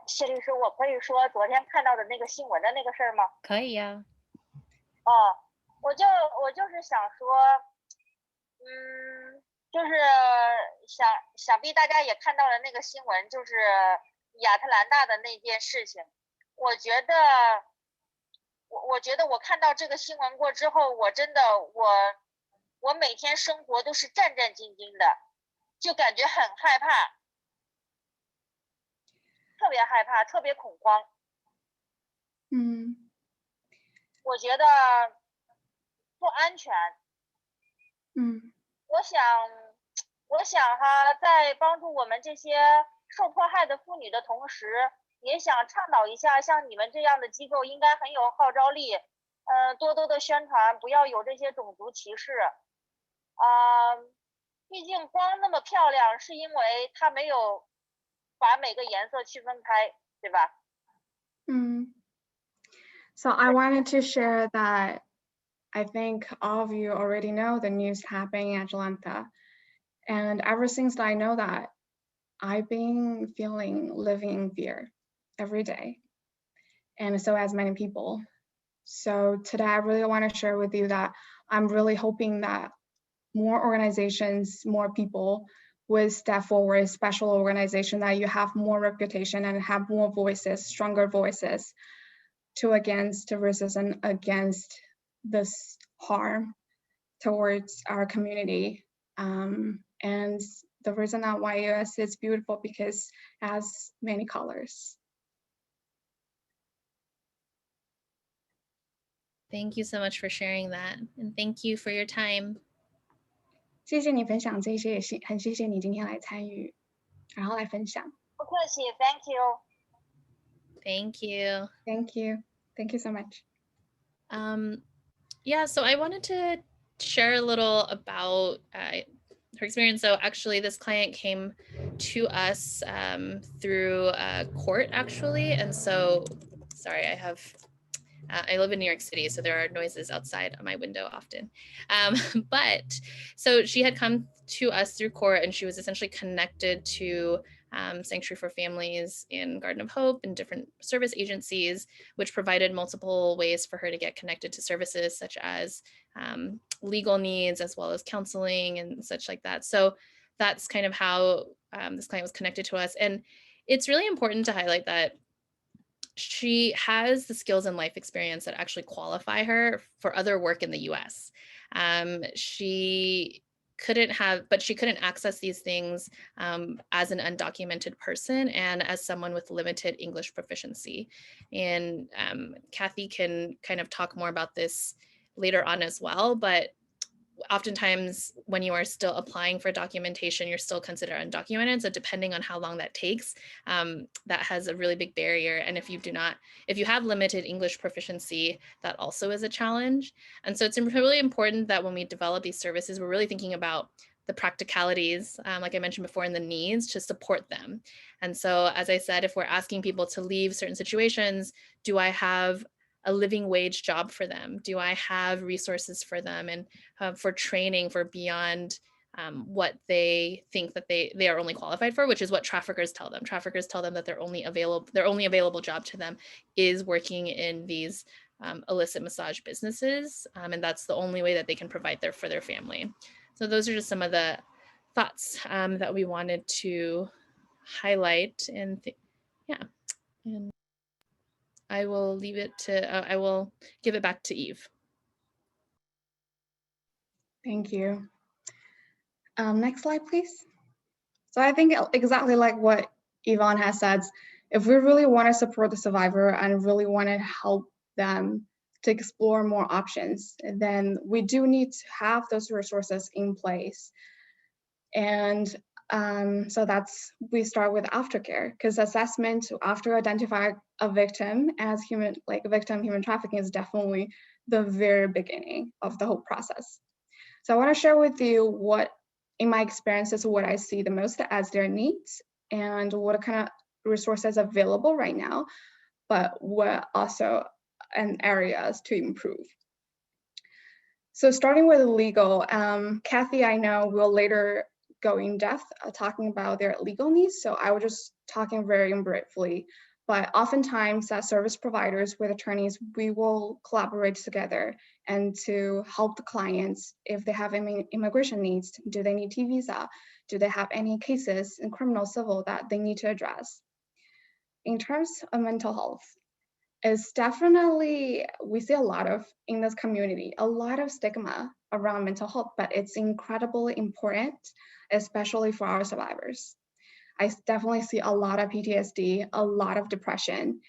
谢律师，我可以说昨天看到的那个新闻的那个事儿吗？可以呀。我就是想说，就是想必大家也看到了那个新闻，就是亚特兰大的那件事情。我觉得我看到这个新闻过之后，我真的我每天生活都是战战兢兢的，就感觉很害怕，特别害怕，特别恐慌。我觉得不安全。我想哈，在帮助我们这些受迫害的妇女的同时，也想倡导一下，像你们这样的机构应该很有号召力，多多的宣传，不要有这些种族歧视。毕竟光那么漂亮，是因为它没有把每个颜色区分开，对吧？So I wanted to share that I think all of you already know the news happening in Atlanta. And ever since I know that, I've been living in fear every day. And so has many people. So today I really want to share with you that I'm really hoping that more organizations, more people would step forward, special organization that you have more reputation and have more voices, stronger voices against racism, against this harm towards our community. And the reason that why US is beautiful because it has many colors. Thank you so much for sharing that. And thank you for your time. 谢谢你分享这些，也是很谢谢你今天来参与，然后来分享。不客气 ，Thank you。 Thank you. Thank you. Thank you so much. Yeah, so I wanted to share a little about her experience. So actually, this client came to us through court, actually. And so, sorry, I live in New York City, so there are noises outside my window often. But so she had come to us through court, and she was essentially connected to Sanctuary for Families in Garden of Hope and different service agencies, which provided multiple ways for her to get connected to services such as legal needs, as well as counseling and such like that. So that's kind of how this client was connected to us. And it's really important to highlight that she has the skills and life experience that actually qualify her for other work in the US. She couldn't access these things as an undocumented person and as someone with limited English proficiency. And Kathy can kind of talk more about this later on as well, but oftentimes when you are still applying for documentation, you're still considered undocumented. So depending on how long that takes, that has a really big barrier. And if you have limited English proficiency, that also is a challenge. And so it's really important that when we develop these services, we're really thinking about the practicalities, like I mentioned before, and the needs to support them. And so, as I said, if we're asking people to leave certain situations, do I have a living wage job for them? Do I have resources for them and for training for beyond what they think that they are only qualified for, which is what traffickers tell them. Traffickers tell them that their only available job to them is working in these illicit massage businesses, and that's the only way that they can provide for their family. So those are just some of the thoughts that we wanted to highlight, and yeah. And I will leave it to, I will give it back to Eve. Thank you. Next slide, please. So I think exactly like what Yvonne has said, if we really want to support the survivor and really want to help them to explore more options, then we do need to have those resources in place. And so we start with aftercare, because assessment after identifying a victim as human trafficking is definitely the very beginning of the whole process. So I want to share with you what, in my experiences, what I see the most as their needs and what kind of resources available right now, but what also and areas to improve. So starting with legal, Kathy, I know will later go in depth talking about their legal needs. So I was just talking very briefly, but oftentimes as service providers with attorneys, we will collaborate together and to help the clients if they have any immigration needs. Do they need T visa? Do they have any cases in criminal civil that they need to address? In terms of mental health, it's definitely, we see a lot of, in this community, a lot of stigma around mental health, but it's incredibly important, especially for our survivors. I definitely see a lot of PTSD, a lot of depression,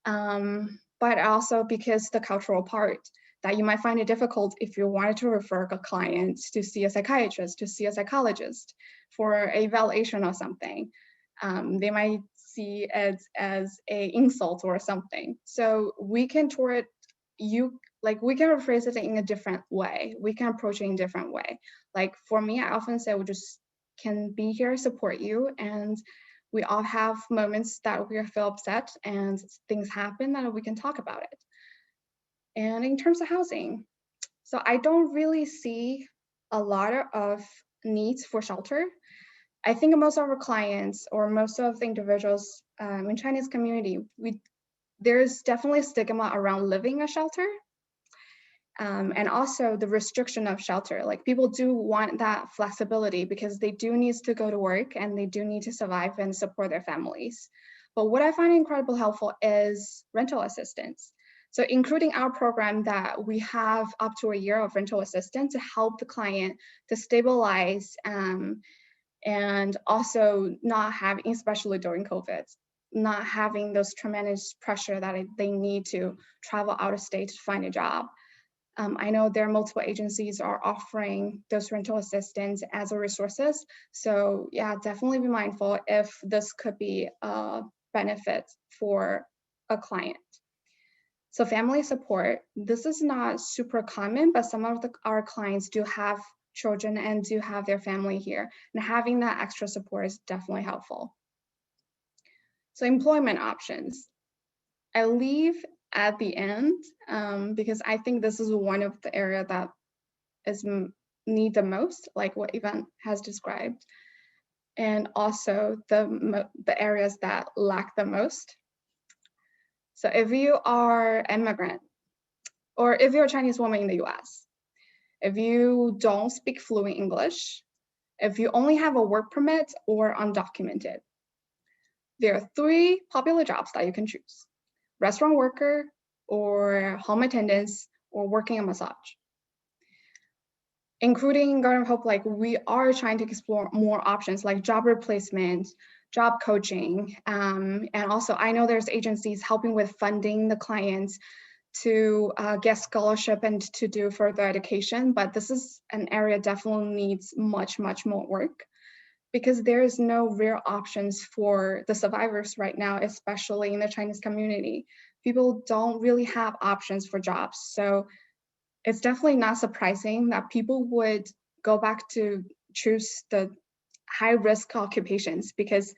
but also because the cultural part that you might find it difficult if you wanted to refer a client to see a psychiatrist, to see a psychologist for evaluation or something. They might see it as an insult or something. So we can rephrase it in a different way. We can approach it in a different way. Like for me, I often say we just can be here, support you, and we all have moments that we feel upset and things happen that we can talk about it. And in terms of housing, so I don't really see a lot of needs for shelter. I think most of our clients or most of the individuals in Chinese community, there's definitely stigma around living a shelter. And also the restriction of shelter. Like people do want that flexibility because they do need to go to work and they do need to survive and support their families. But what I find incredibly helpful is rental assistance. So including our program that we have up to a year of rental assistance to help the client to stabilize And also not having, especially during COVID, not having those tremendous pressure that they need to travel out of state to find a job. I know there are multiple agencies are offering those rental assistance as a resources. So yeah, definitely be mindful if this could be a benefit for a client. So family support, this is not super common, but some of our clients do have children and do have their family here. And having that extra support is definitely helpful. So employment options. I leave at the end because I think this is one of the area that is need the most, like what Yvonne has described, and also the areas that lack the most. So if you are immigrant, or if you're a Chinese woman in the US, if you don't speak fluent English, if you only have a work permit or undocumented, there are 3 popular jobs that you can choose: restaurant worker, or home attendants, or working a massage. Including Garden of Hope, like we are trying to explore more options like job replacement, job coaching, and also I know there's agencies helping with funding the clients to get scholarship and to do further education, but this is an area definitely needs much more work because there is no real options for the survivors right now, especially in the Chinese community. People don't really have options for jobs. So it's definitely not surprising that people would go back to choose the high risk occupations because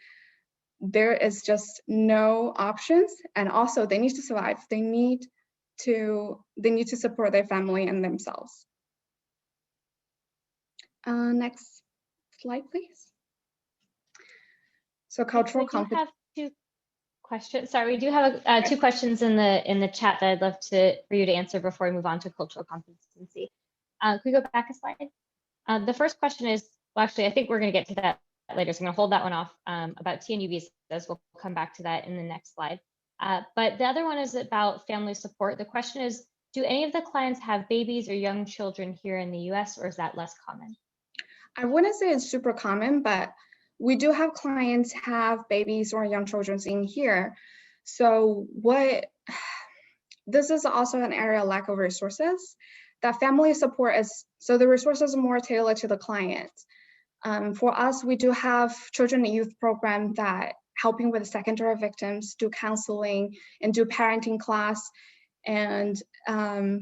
there is just no options. And also they need to survive. They need to support their family and themselves. Next slide, please. So cultural competence. We do have 2 questions. Sorry, we do have 2 questions in the chat that I'd love for you to answer before we move on to cultural competency. Can we go back a slide? The first question is, well, actually, I think we're going to get to that later, so I'm going to hold that one off about TNU visas. We'll come back to that in the next slide. But the other one is about family support. The question is, do any of the clients have babies or young children here in the US, or is that less common? I wouldn't say it's super common, but we do have clients have babies or young children in here. So this is also an area of lack of resources. That family support is, so the resources are more tailored to the client. For us, we do have children and youth program that helping with secondary victims, do counseling and do parenting class. And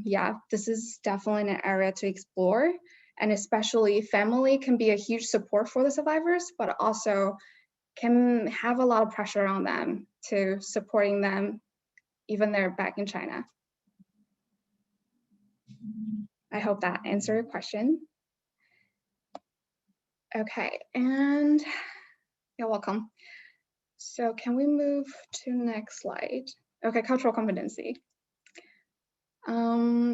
yeah, this is definitely an area to explore. And especially family can be a huge support for the survivors, but also can have a lot of pressure on them to supporting them, even they're back in China. I hope that answered your question. Okay, and you're welcome. So can we move to next slide? Okay, cultural competency.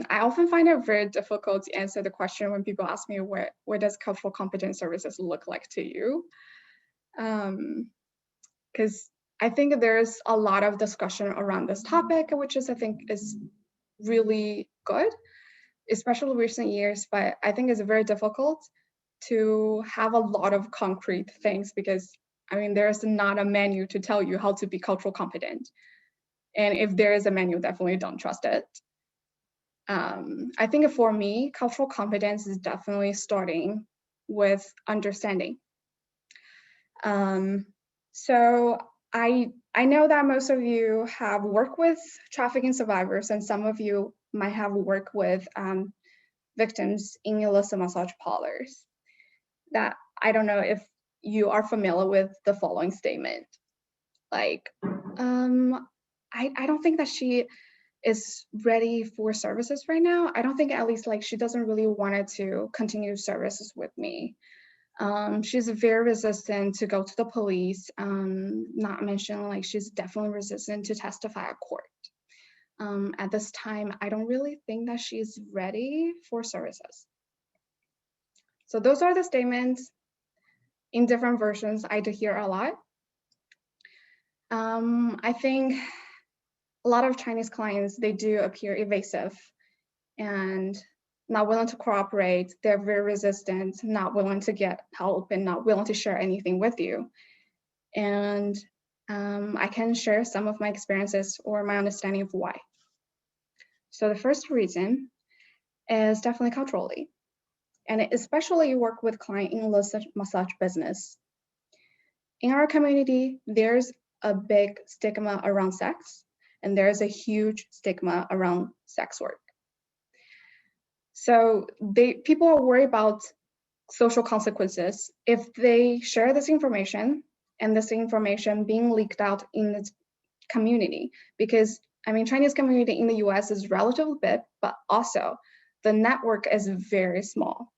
I often find it very difficult to answer the question when people ask me what does cultural competence services look like to you? Because I think there's a lot of discussion around this topic, which is I think is really good, especially recent years, but I think it's very difficult to have a lot of concrete things because I mean, there's not a menu to tell you how to be cultural competent. And if there is a menu, definitely don't trust it. I think for me, cultural competence is definitely starting with understanding. So I know that most of you have worked with trafficking survivors, and some of you might have worked with victims in illicit massage parlors. That I don't know if you are familiar with the following statement. Like, I don't think that she is ready for services right now. I don't think, at least, like, she doesn't really want to continue services with me. She's very resistant to go to the police, not mention like she's definitely resistant to testify at court. At this time, I don't really think that she's ready for services. So those are the statements in different versions I do hear a lot. I think a lot of Chinese clients, they do appear evasive and not willing to cooperate, they're very resistant, not willing to get help, and not willing to share anything with you. And I can share some of my experiences or my understanding of why. So the first reason is definitely culturally, and especially you work with client in illicit massage business. In our community, there's a big stigma around sex, and there's a huge stigma around sex work. So people are worried about social consequences if they share this information, and this information being leaked out in the community. Because I mean, Chinese community in the US is relatively big, but also the network is very small.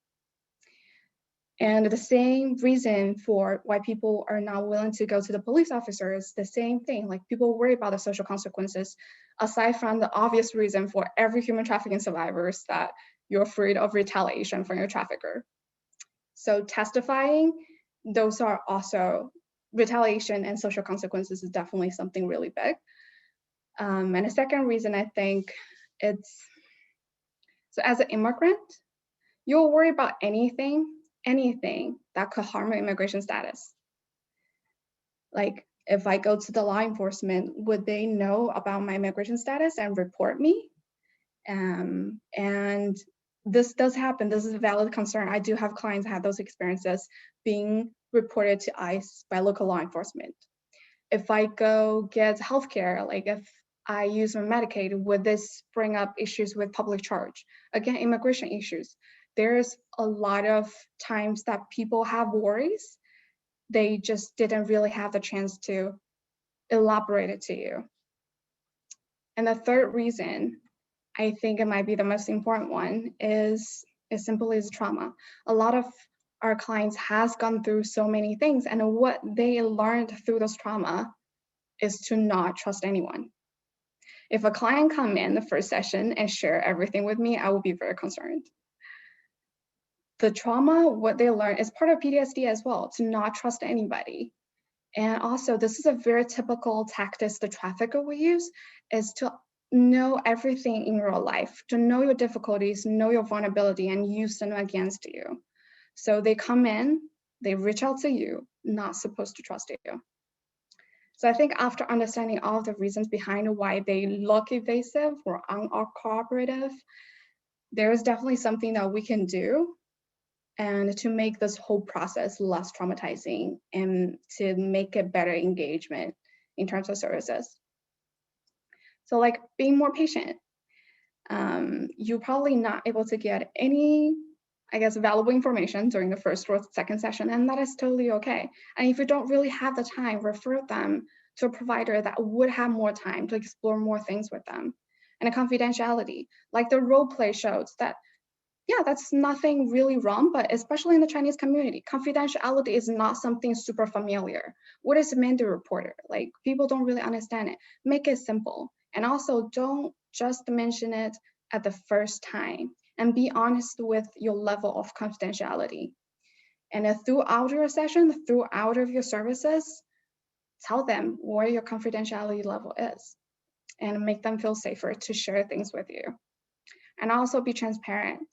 And the same reason for why people are not willing to go to the police officer is the same thing. Like, people worry about the social consequences, aside from the obvious reason for every human trafficking survivor is that you're afraid of retaliation from your trafficker. So testifying, those are also retaliation, and social consequences is definitely something really big. And a second reason, I think it's, so as an immigrant, you'll worry about anything that could harm your immigration status. Like, if I go to the law enforcement, would they know about my immigration status and report me? And this does happen. This is a valid concern. I do have clients have those experiences being reported to ICE by local law enforcement. If I go get healthcare, like if I use my Medicaid, would this bring up issues with public charge? Again, immigration issues. There's a lot of times that people have worries. They just didn't really have the chance to elaborate it to you. And the third reason, I think it might be the most important one, is simply trauma. A lot of our clients has gone through so many things, and what they learned through this trauma is to not trust anyone. If a client come in the first session and share everything with me, I will be very concerned. The trauma, what they learn is part of PTSD as well, to not trust anybody. And also, this is a very typical tactic the trafficker will use, is to know everything in your life, to know your difficulties, know your vulnerability, and use them against you. So they come in, they reach out to you, not supposed to trust you. So I think after understanding all the reasons behind why they look evasive or uncooperative, there is definitely something that we can do and to make this whole process less traumatizing and to make it better engagement in terms of services. So like being more patient. You're probably not able to get any, I guess, valuable information during the first or second session, and that is totally okay. And if you don't really have the time, refer them to a provider that would have more time to explore more things with them. And a confidentiality, like the role play shows that, yeah, that's nothing really wrong, but especially in the Chinese community, confidentiality is not something super familiar. What is a mandate reporter? Like, people don't really understand it. Make it simple. And also, don't just mention it at the first time, and be honest with your level of confidentiality. And throughout your session, throughout of your services, tell them where your confidentiality level is and make them feel safer to share things with you. And also be transparent.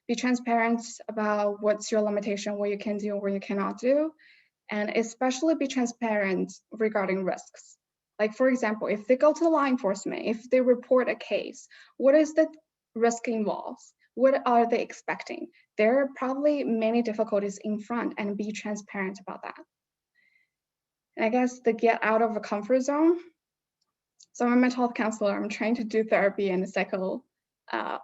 Be transparent about what's your limitation, what you can do, what you cannot do, and especially be transparent regarding risks. Like, for example, if they go to law enforcement, if they report a case, what is the risk involved? What are they expecting? There are probably many difficulties in front, and be transparent about that. And I guess to get out of a comfort zone. So I'm a mental health counselor. I'm trying to do therapy and psycho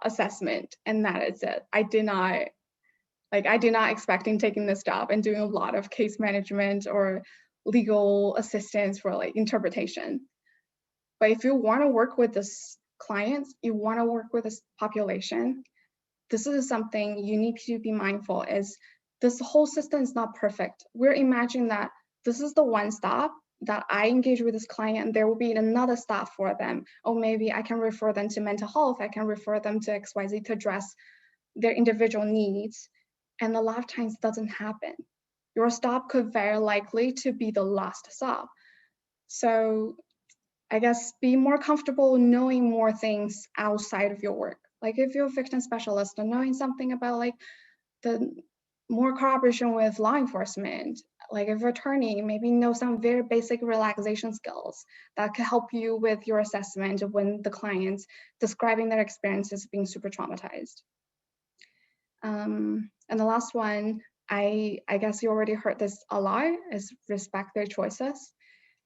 assessment, and that is it. I did not expecting taking this job and doing a lot of case management or legal assistance for like interpretation. But if you want to work with this clients, you want to work with this population, this is something you need to be mindful is this whole system is not perfect. We're imagining that this is the one stop that I engage with this client, and there will be another stop for them. Or maybe I can refer them to mental health. I can refer them to XYZ to address their individual needs. And a lot of times it doesn't happen. Your stop could very likely to be the last stop. So I guess be more comfortable knowing more things outside of your work. Like if you're a victim specialist and knowing something about like the more cooperation with law enforcement, like if you're attorney, maybe know some very basic relaxation skills that can help you with your assessment when the client's describing their experiences being super traumatized. And the last one, I guess you already heard this a lot, is respect their choices.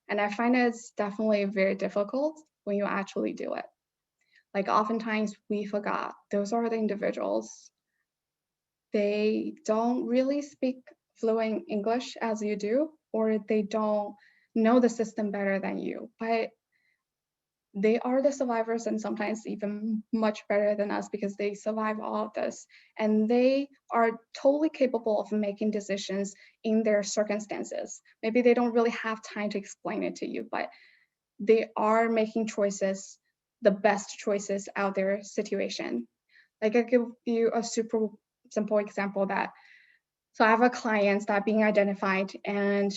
And I find it's definitely very difficult when you actually do it. Like oftentimes we forgot those are the individuals. They don't really speak fluent English as you do, or they don't know the system better than you, but they are the survivors and sometimes even much better than us because they survive all of this. And they are totally capable of making decisions in their circumstances. Maybe they don't really have time to explain it to you, but they are making choices, the best choices out their situation. Like I give you a super simple example that, so I have a client that being identified and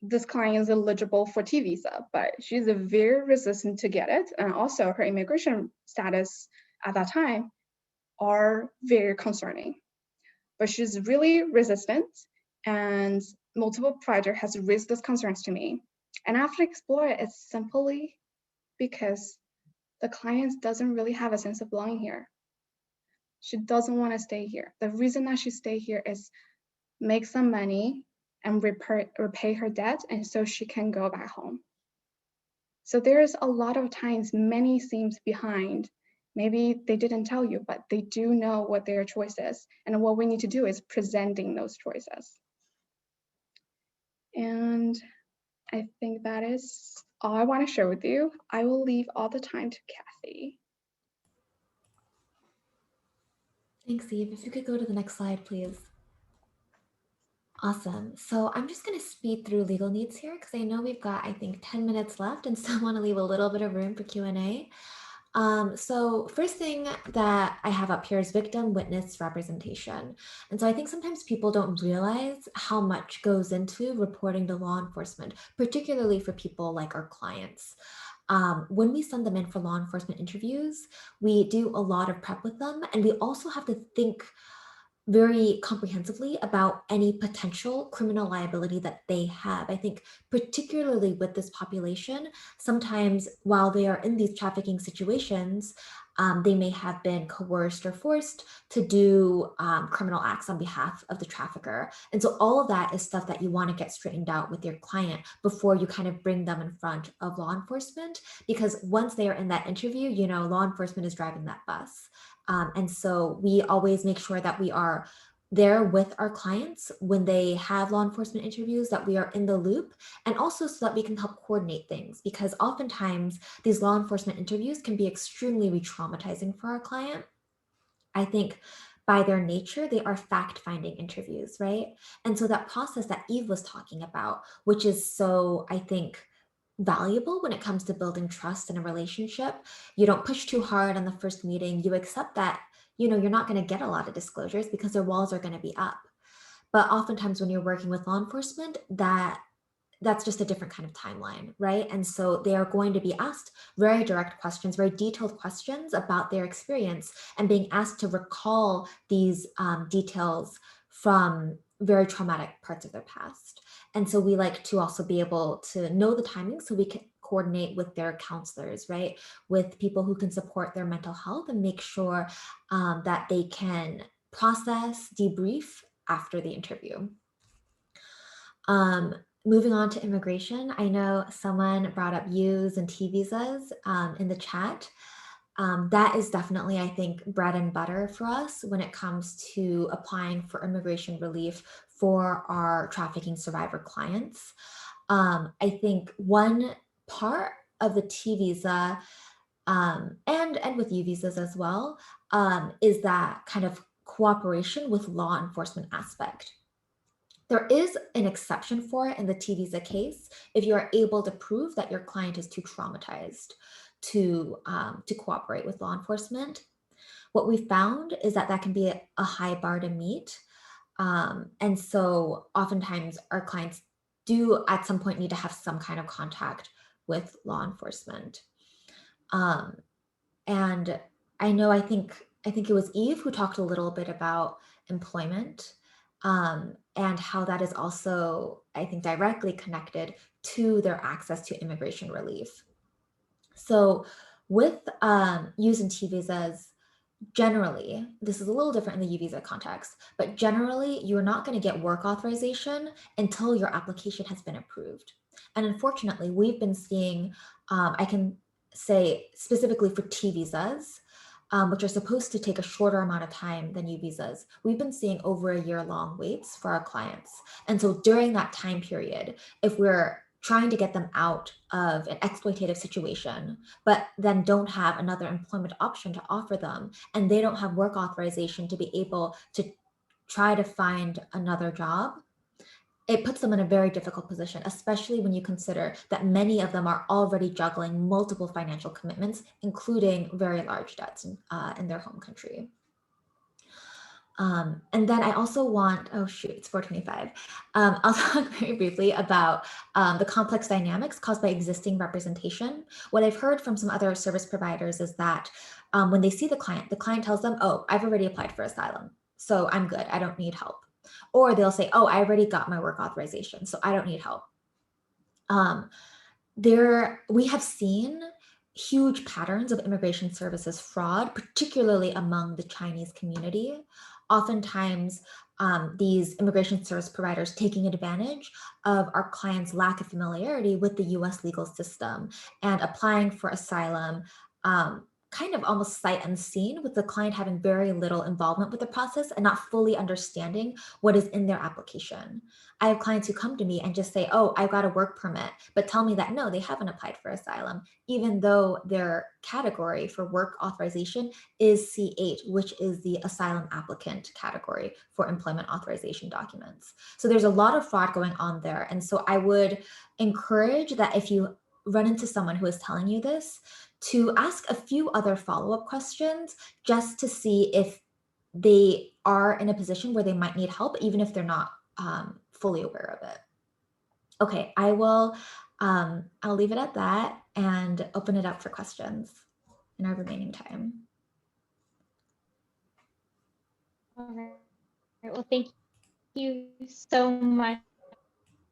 this client is eligible for T visa, but she's very resistant to get it. And also her immigration status at that time are very concerning. But she's really resistant and multiple projects has raised these concerns to me. And after explore it, it's simply because the client doesn't really have a sense of belonging here. She doesn't want to stay here. The reason that she stay here is make some money and repay her debt, and so she can go back home. So there's a lot of times many seems behind. Maybe they didn't tell you, but they do know what their choice is. And what we need to do is presenting those choices. And I think that is all I want to share with you. I will leave all the time to Kathy. Thanks, Eve. If you could go to the next slide, please. Awesome. So I'm just going to speed through legal needs here because I know we've got, I think, 10 minutes left and still want to leave a little bit of room for Q&A. So first thing that I have up here is victim witness representation. And so I think sometimes people don't realize how much goes into reporting to law enforcement, particularly for people like our clients. When we send them in for law enforcement interviews, we do a lot of prep with them, and we also have to think very comprehensively about any potential criminal liability that they have. I think particularly with this population, sometimes while they are in these trafficking situations, they may have been coerced or forced to do criminal acts on behalf of the trafficker. And so all of that is stuff that you want to get straightened out with your client before you kind of bring them in front of law enforcement, because once they are in that interview, you know, law enforcement is driving that bus. And so we always make sure that we are there with our clients when they have law enforcement interviews, that we are in the loop, and also so that we can help coordinate things, because oftentimes these law enforcement interviews can be extremely re-traumatizing for our client. I think by their nature, they are fact-finding interviews, right? And so that process that Eve was talking about, which is so, I think, valuable when it comes to building trust in a relationship. You don't push too hard on the first meeting. You accept that, you know, you're not going to get a lot of disclosures because their walls are going to be up. But oftentimes when you're working with law enforcement, that's just a different kind of timeline, right? And so they are going to be asked very direct questions, very detailed questions about their experience, and being asked to recall these details from very traumatic parts of their past. And so we like to also be able to know the timing so we can coordinate with their counselors, right? With people who can support their mental health and make sure that they can process, debrief after the interview. Moving on to immigration, I know someone brought up U's and T visas in the chat. That is definitely, I think, bread and butter for us when it comes to applying for immigration relief for our trafficking survivor clients. I think one part of the T visa and with U visas as well is that kind of cooperation with law enforcement aspect. There is an exception for it in the T visa case if you are able to prove that your client is too traumatized to cooperate with law enforcement. What we found is that that can be a high bar to meet. And so oftentimes our clients do at some point need to have some kind of contact with law enforcement. And I know, I think I think it was Eve who talked a little bit about employment, and how that is also, I think, directly connected to their access to immigration relief. So with using T visas, generally, this is a little different in the U visa context, but generally you're not going to get work authorization until your application has been approved. And unfortunately, we've been seeing, I can say specifically for T visas, which are supposed to take a shorter amount of time than U visas, we've been seeing over a year-long waits for our clients. And so during that time period, if we're trying to get them out of an exploitative situation, but then don't have another employment option to offer them, and they don't have work authorization to be able to try to find another job, it puts them in a very difficult position, especially when you consider that many of them are already juggling multiple financial commitments, including very large debts in their home country. And then I also want, oh shoot, it's 4:25. I'll talk very briefly about the complex dynamics caused by existing representation. What I've heard from some other service providers is that when they see the client tells them, oh, I've already applied for asylum, so I'm good, I don't need help. Or they'll say, oh, I already got my work authorization, so I don't need help. We have seen huge patterns of immigration services fraud, particularly among the Chinese community. Oftentimes, these immigration service providers taking advantage of our clients' lack of familiarity with the US legal system and applying for asylum, kind of almost sight unseen, with the client having very little involvement with the process and not fully understanding what is in their application. I have clients who come to me and just say, oh, I've got a work permit, but tell me that no, they haven't applied for asylum, even though their category for work authorization is C8, which is the asylum applicant category for employment authorization documents. So there's a lot of fraud going on there. And so I would encourage that if you run into someone who is telling you this, to ask a few other follow-up questions just to see if they are in a position where they might need help, even if they're not fully aware of it. Okay, I'll leave it at that and open it up for questions in our remaining time. All right. Well, thank you so much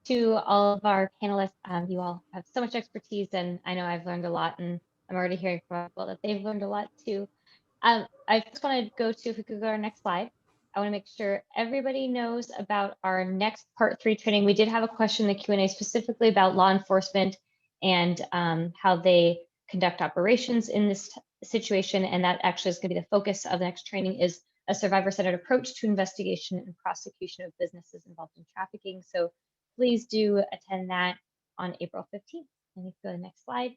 to all of our panelists. You all have so much expertise, and I know I've learned a lot, and I'm already hearing from people that they've learned a lot too. I just want to go to, if we could go to our next slide. I want to make sure everybody knows about our next part 3 training. We did have a question in the Q&A specifically about law enforcement and how they conduct operations in this situation. And that actually is going to be the focus of the next training, is a survivor-centered approach to investigation and prosecution of businesses involved in trafficking. So please do attend that on April 15th. And if you go to the next slide.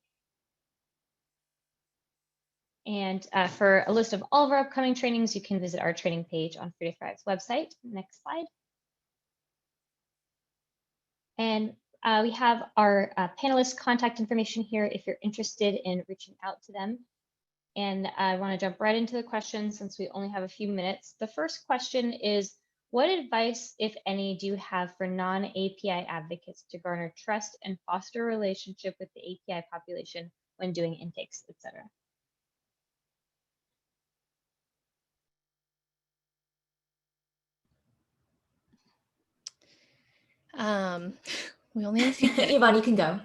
And for a list of all of our upcoming trainings, you can visit our training page on Free to Thrive's website. Next slide. And we have our panelists' contact information here if you're interested in reaching out to them. And I want to jump right into the questions since we only have a few minutes. The first question is, what advice, if any, do you have for non-API advocates to garner trust and foster a relationship with the API population when doing intakes, et cetera? We only have a few minutes. Yvonne, you can go.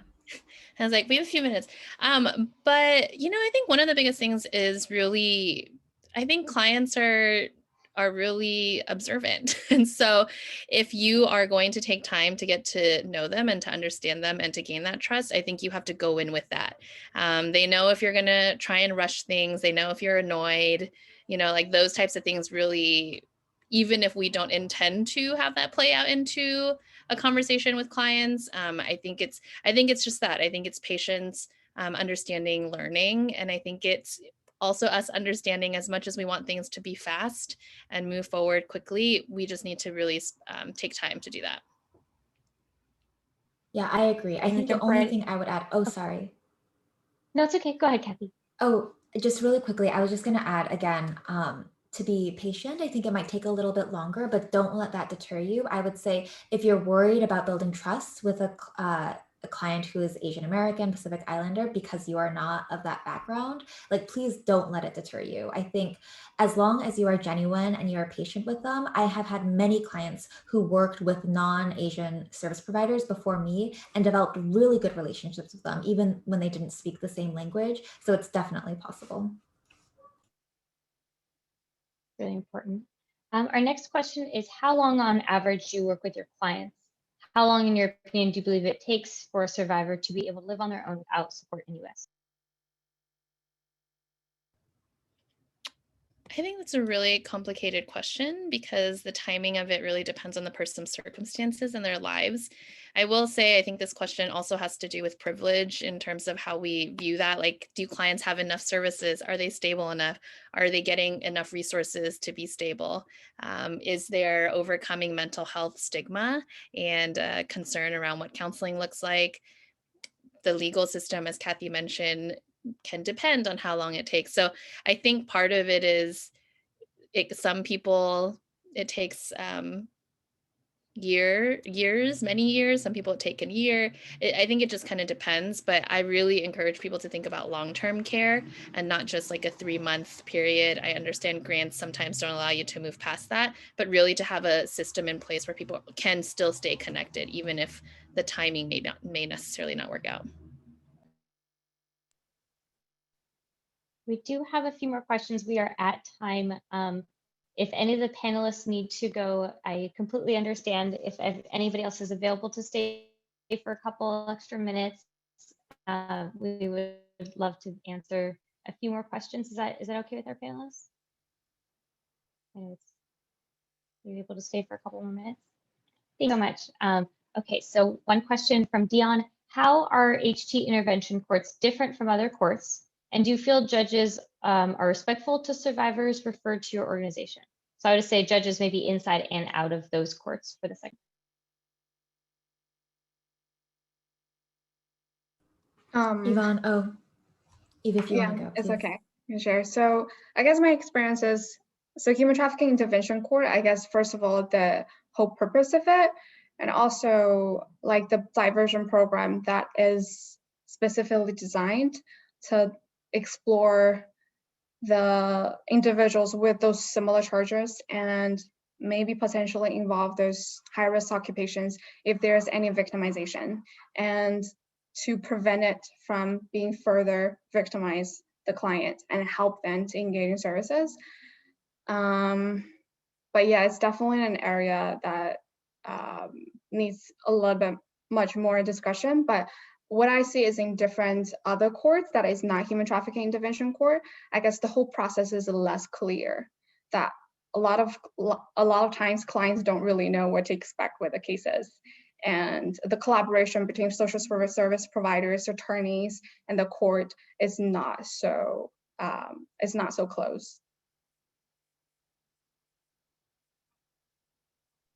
I was like, we have a few minutes. But you know, I think one of the biggest things is really, I think clients are really observant. And so if you are going to take time to get to know them and to understand them and to gain that trust, I think you have to go in with that. They know if you're going to try and rush things, they know if you're annoyed, you know, like those types of things really, even if we don't intend to have that play out into a conversation with clients, I think it's just that. I think it's patience, understanding, learning, and I think it's also us understanding, as much as we want things to be fast and move forward quickly, we just need to really take time to do that. Yeah, I agree. I think the only thing I would add, oh, sorry. No, it's okay. Go ahead, Kathy. Oh, just really quickly, I was just going to add again, to be patient. I think it might take a little bit longer, but don't let that deter you. I would say if you're worried about building trust with a a client who is Asian American, Pacific Islander, because you are not of that background, like, please don't let it deter you. I think as long as you are genuine and you're patient with them, I have had many clients who worked with non-Asian service providers before me and developed really good relationships with them, even when they didn't speak the same language. So it's definitely possible. Really important. Our next question is, how long on average do you work with your clients? How long, in your opinion, do you believe it takes for a survivor to be able to live on their own without support in the US? I think that's a really complicated question because the timing of it really depends on the person's circumstances and their lives. I will say, I think this question also has to do with privilege in terms of how we view that. Like, do clients have enough services? Are they stable enough? Are they getting enough resources to be stable? Is there overcoming mental health stigma and concern around what counseling looks like? The legal system, as Kathy mentioned, can depend on how long it takes. So I think part of it is some people, it takes many years. Some people it take a year. I think it just kind of depends, but I really encourage people to think about long-term care and not just like a 3-month period. I understand grants sometimes don't allow you to move past that, but really to have a system in place where people can still stay connected, even if the timing may necessarily not work out. We do have a few more questions. We are at time. If any of the panelists need to go, I completely understand. If anybody else is available to stay for a couple extra minutes, we would love to answer a few more questions. Is that okay with our panelists? You're able to stay for a couple more minutes? Thanks so much. Okay, so one question from Dion. How are HT intervention courts different from other courts? And do you feel judges are respectful to survivors referred to your organization? So I would say judges may be inside and out of those courts for the second. Yvonne, Eva, if you want to go, it's please. okay. I can share. So I guess my experience is, so Human Trafficking Intervention Court, I guess, first of all, the whole purpose of it, and also like the diversion program that is specifically designed to explore the individuals with those similar charges and maybe potentially involve those high-risk occupations if there's any victimization, and to prevent it from being further victimized the client and help them to engage in services. But yeah, it's definitely an area that needs a little bit much more discussion. But what I see is in different other courts that is not Human Trafficking Intervention Court, I guess the whole process is less clear. That a lot of times clients don't really know what to expect with the cases, and the collaboration between social service providers, attorneys, and the court is not so close.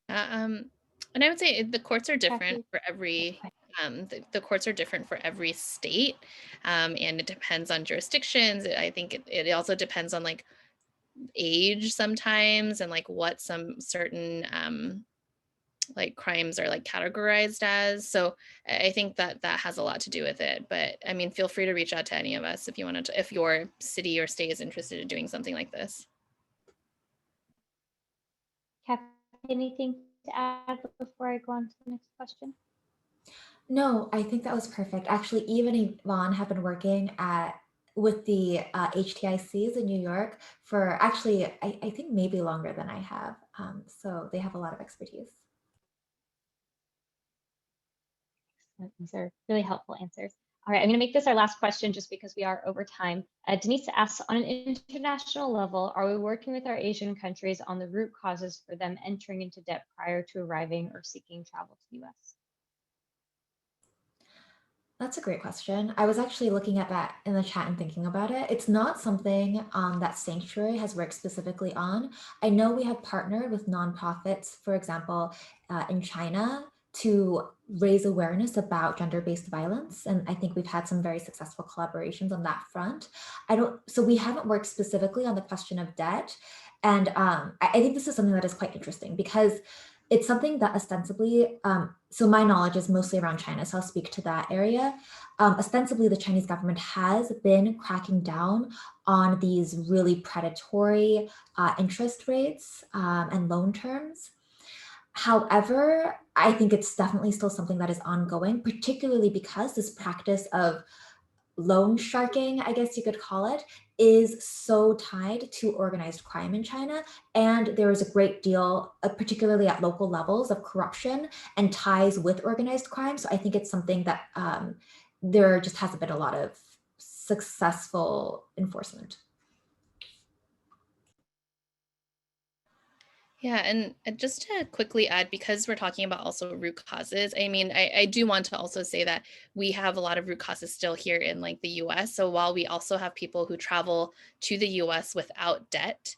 And I would say the courts are different for every. The courts are different for every state, and it depends on jurisdictions. I think it also depends on like age sometimes, and like what some certain like crimes are like categorized as. So I think that has a lot to do with it. But I mean, feel free to reach out to any of us if you wanted to, if your city or state is interested in doing something like this. Kathy, anything to add before I go on to the next question? No, I think that was perfect. Actually, even Yvonne have been working with the HTICs in New York for actually, I think maybe longer than I have. So they have a lot of expertise. These are really helpful answers. All right, I'm going to make this our last question just because we are over time. Denise asks, on an international level, are we working with our Asian countries on the root causes for them entering into debt prior to arriving or seeking travel to the US? That's a great question. I was actually looking at that in the chat and thinking about it. It's not something that Sanctuary has worked specifically on. I know we have partnered with nonprofits, for example, in China, to raise awareness about gender-based violence. And I think we've had some very successful collaborations on that front. So we haven't worked specifically on the question of debt. And I think this is something that is quite interesting because it's something that ostensibly, so my knowledge is mostly around China, so I'll speak to that area. Ostensibly, the Chinese government has been cracking down on these really predatory interest rates and loan terms. However, I think it's definitely still something that is ongoing, particularly because this practice of loan sharking, I guess you could call it, is so tied to organized crime in China. And there is a great deal, particularly at local levels, of corruption and ties with organized crime. So I think it's something that there just hasn't been a lot of successful enforcement. Yeah, and just to quickly add, because we're talking about also root causes, I mean, I do want to also say that we have a lot of root causes still here in like the US. So while we also have people who travel to the US without debt,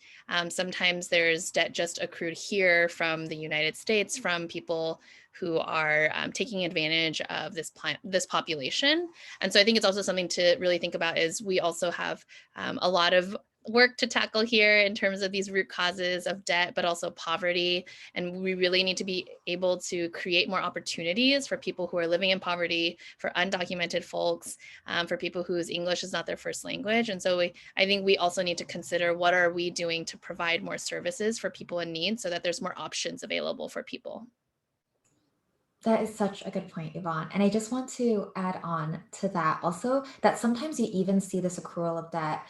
sometimes there's debt just accrued here from the United States from people who are taking advantage of this population. And so I think it's also something to really think about is we also have a lot of work to tackle here in terms of these root causes of debt, but also poverty. And we really need to be able to create more opportunities for people who are living in poverty, for undocumented folks, for people whose English is not their first language. And so I think we also need to consider what are we doing to provide more services for people in need so that there's more options available for people. That is such a good point, Yvonne. And I just want to add on to that also that sometimes you even see this accrual of debt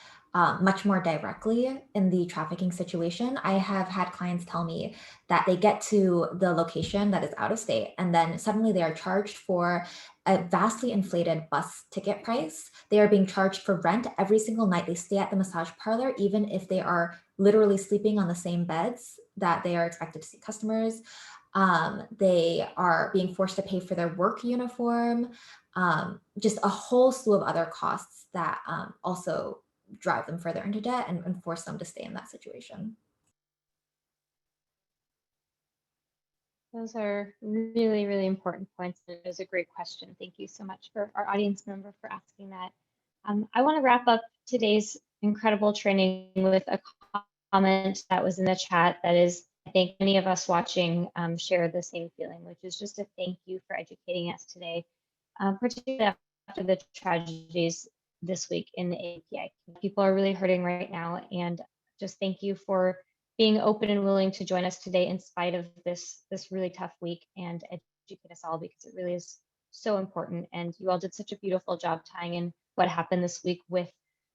much more directly in the trafficking situation. I have had clients tell me that they get to the location that is out of state and then suddenly they are charged for a vastly inflated bus ticket price. They are being charged for rent every single night they stay at the massage parlor, even if they are literally sleeping on the same beds that they are expected to see customers. They are being forced to pay for their work uniform, just a whole slew of other costs that also drive them further into debt and force them to stay in that situation. Those are really, really important points. It was a great question. Thank you so much for our audience member for asking that. I want to wrap up today's incredible training with a comment that was in the chat that is, I think many of us watching share the same feeling, which is just a thank you for educating us today, particularly after the tragedies this week in the API. People are really hurting right now, and just thank you for being open and willing to join us today in spite of this really tough week and educate us all, because it really is so important. And you all did such a beautiful job tying in what happened this week with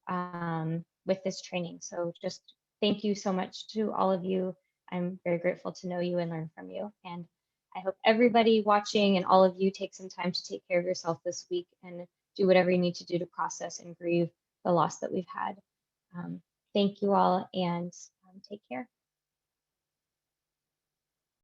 this training. So just thank you so much to all of you. I'm very grateful to know you and learn from you. And I hope everybody watching and all of you take some time to take care of yourself this week and do whatever you need to do to process and grieve the loss that we've had. Thank you all, and take care.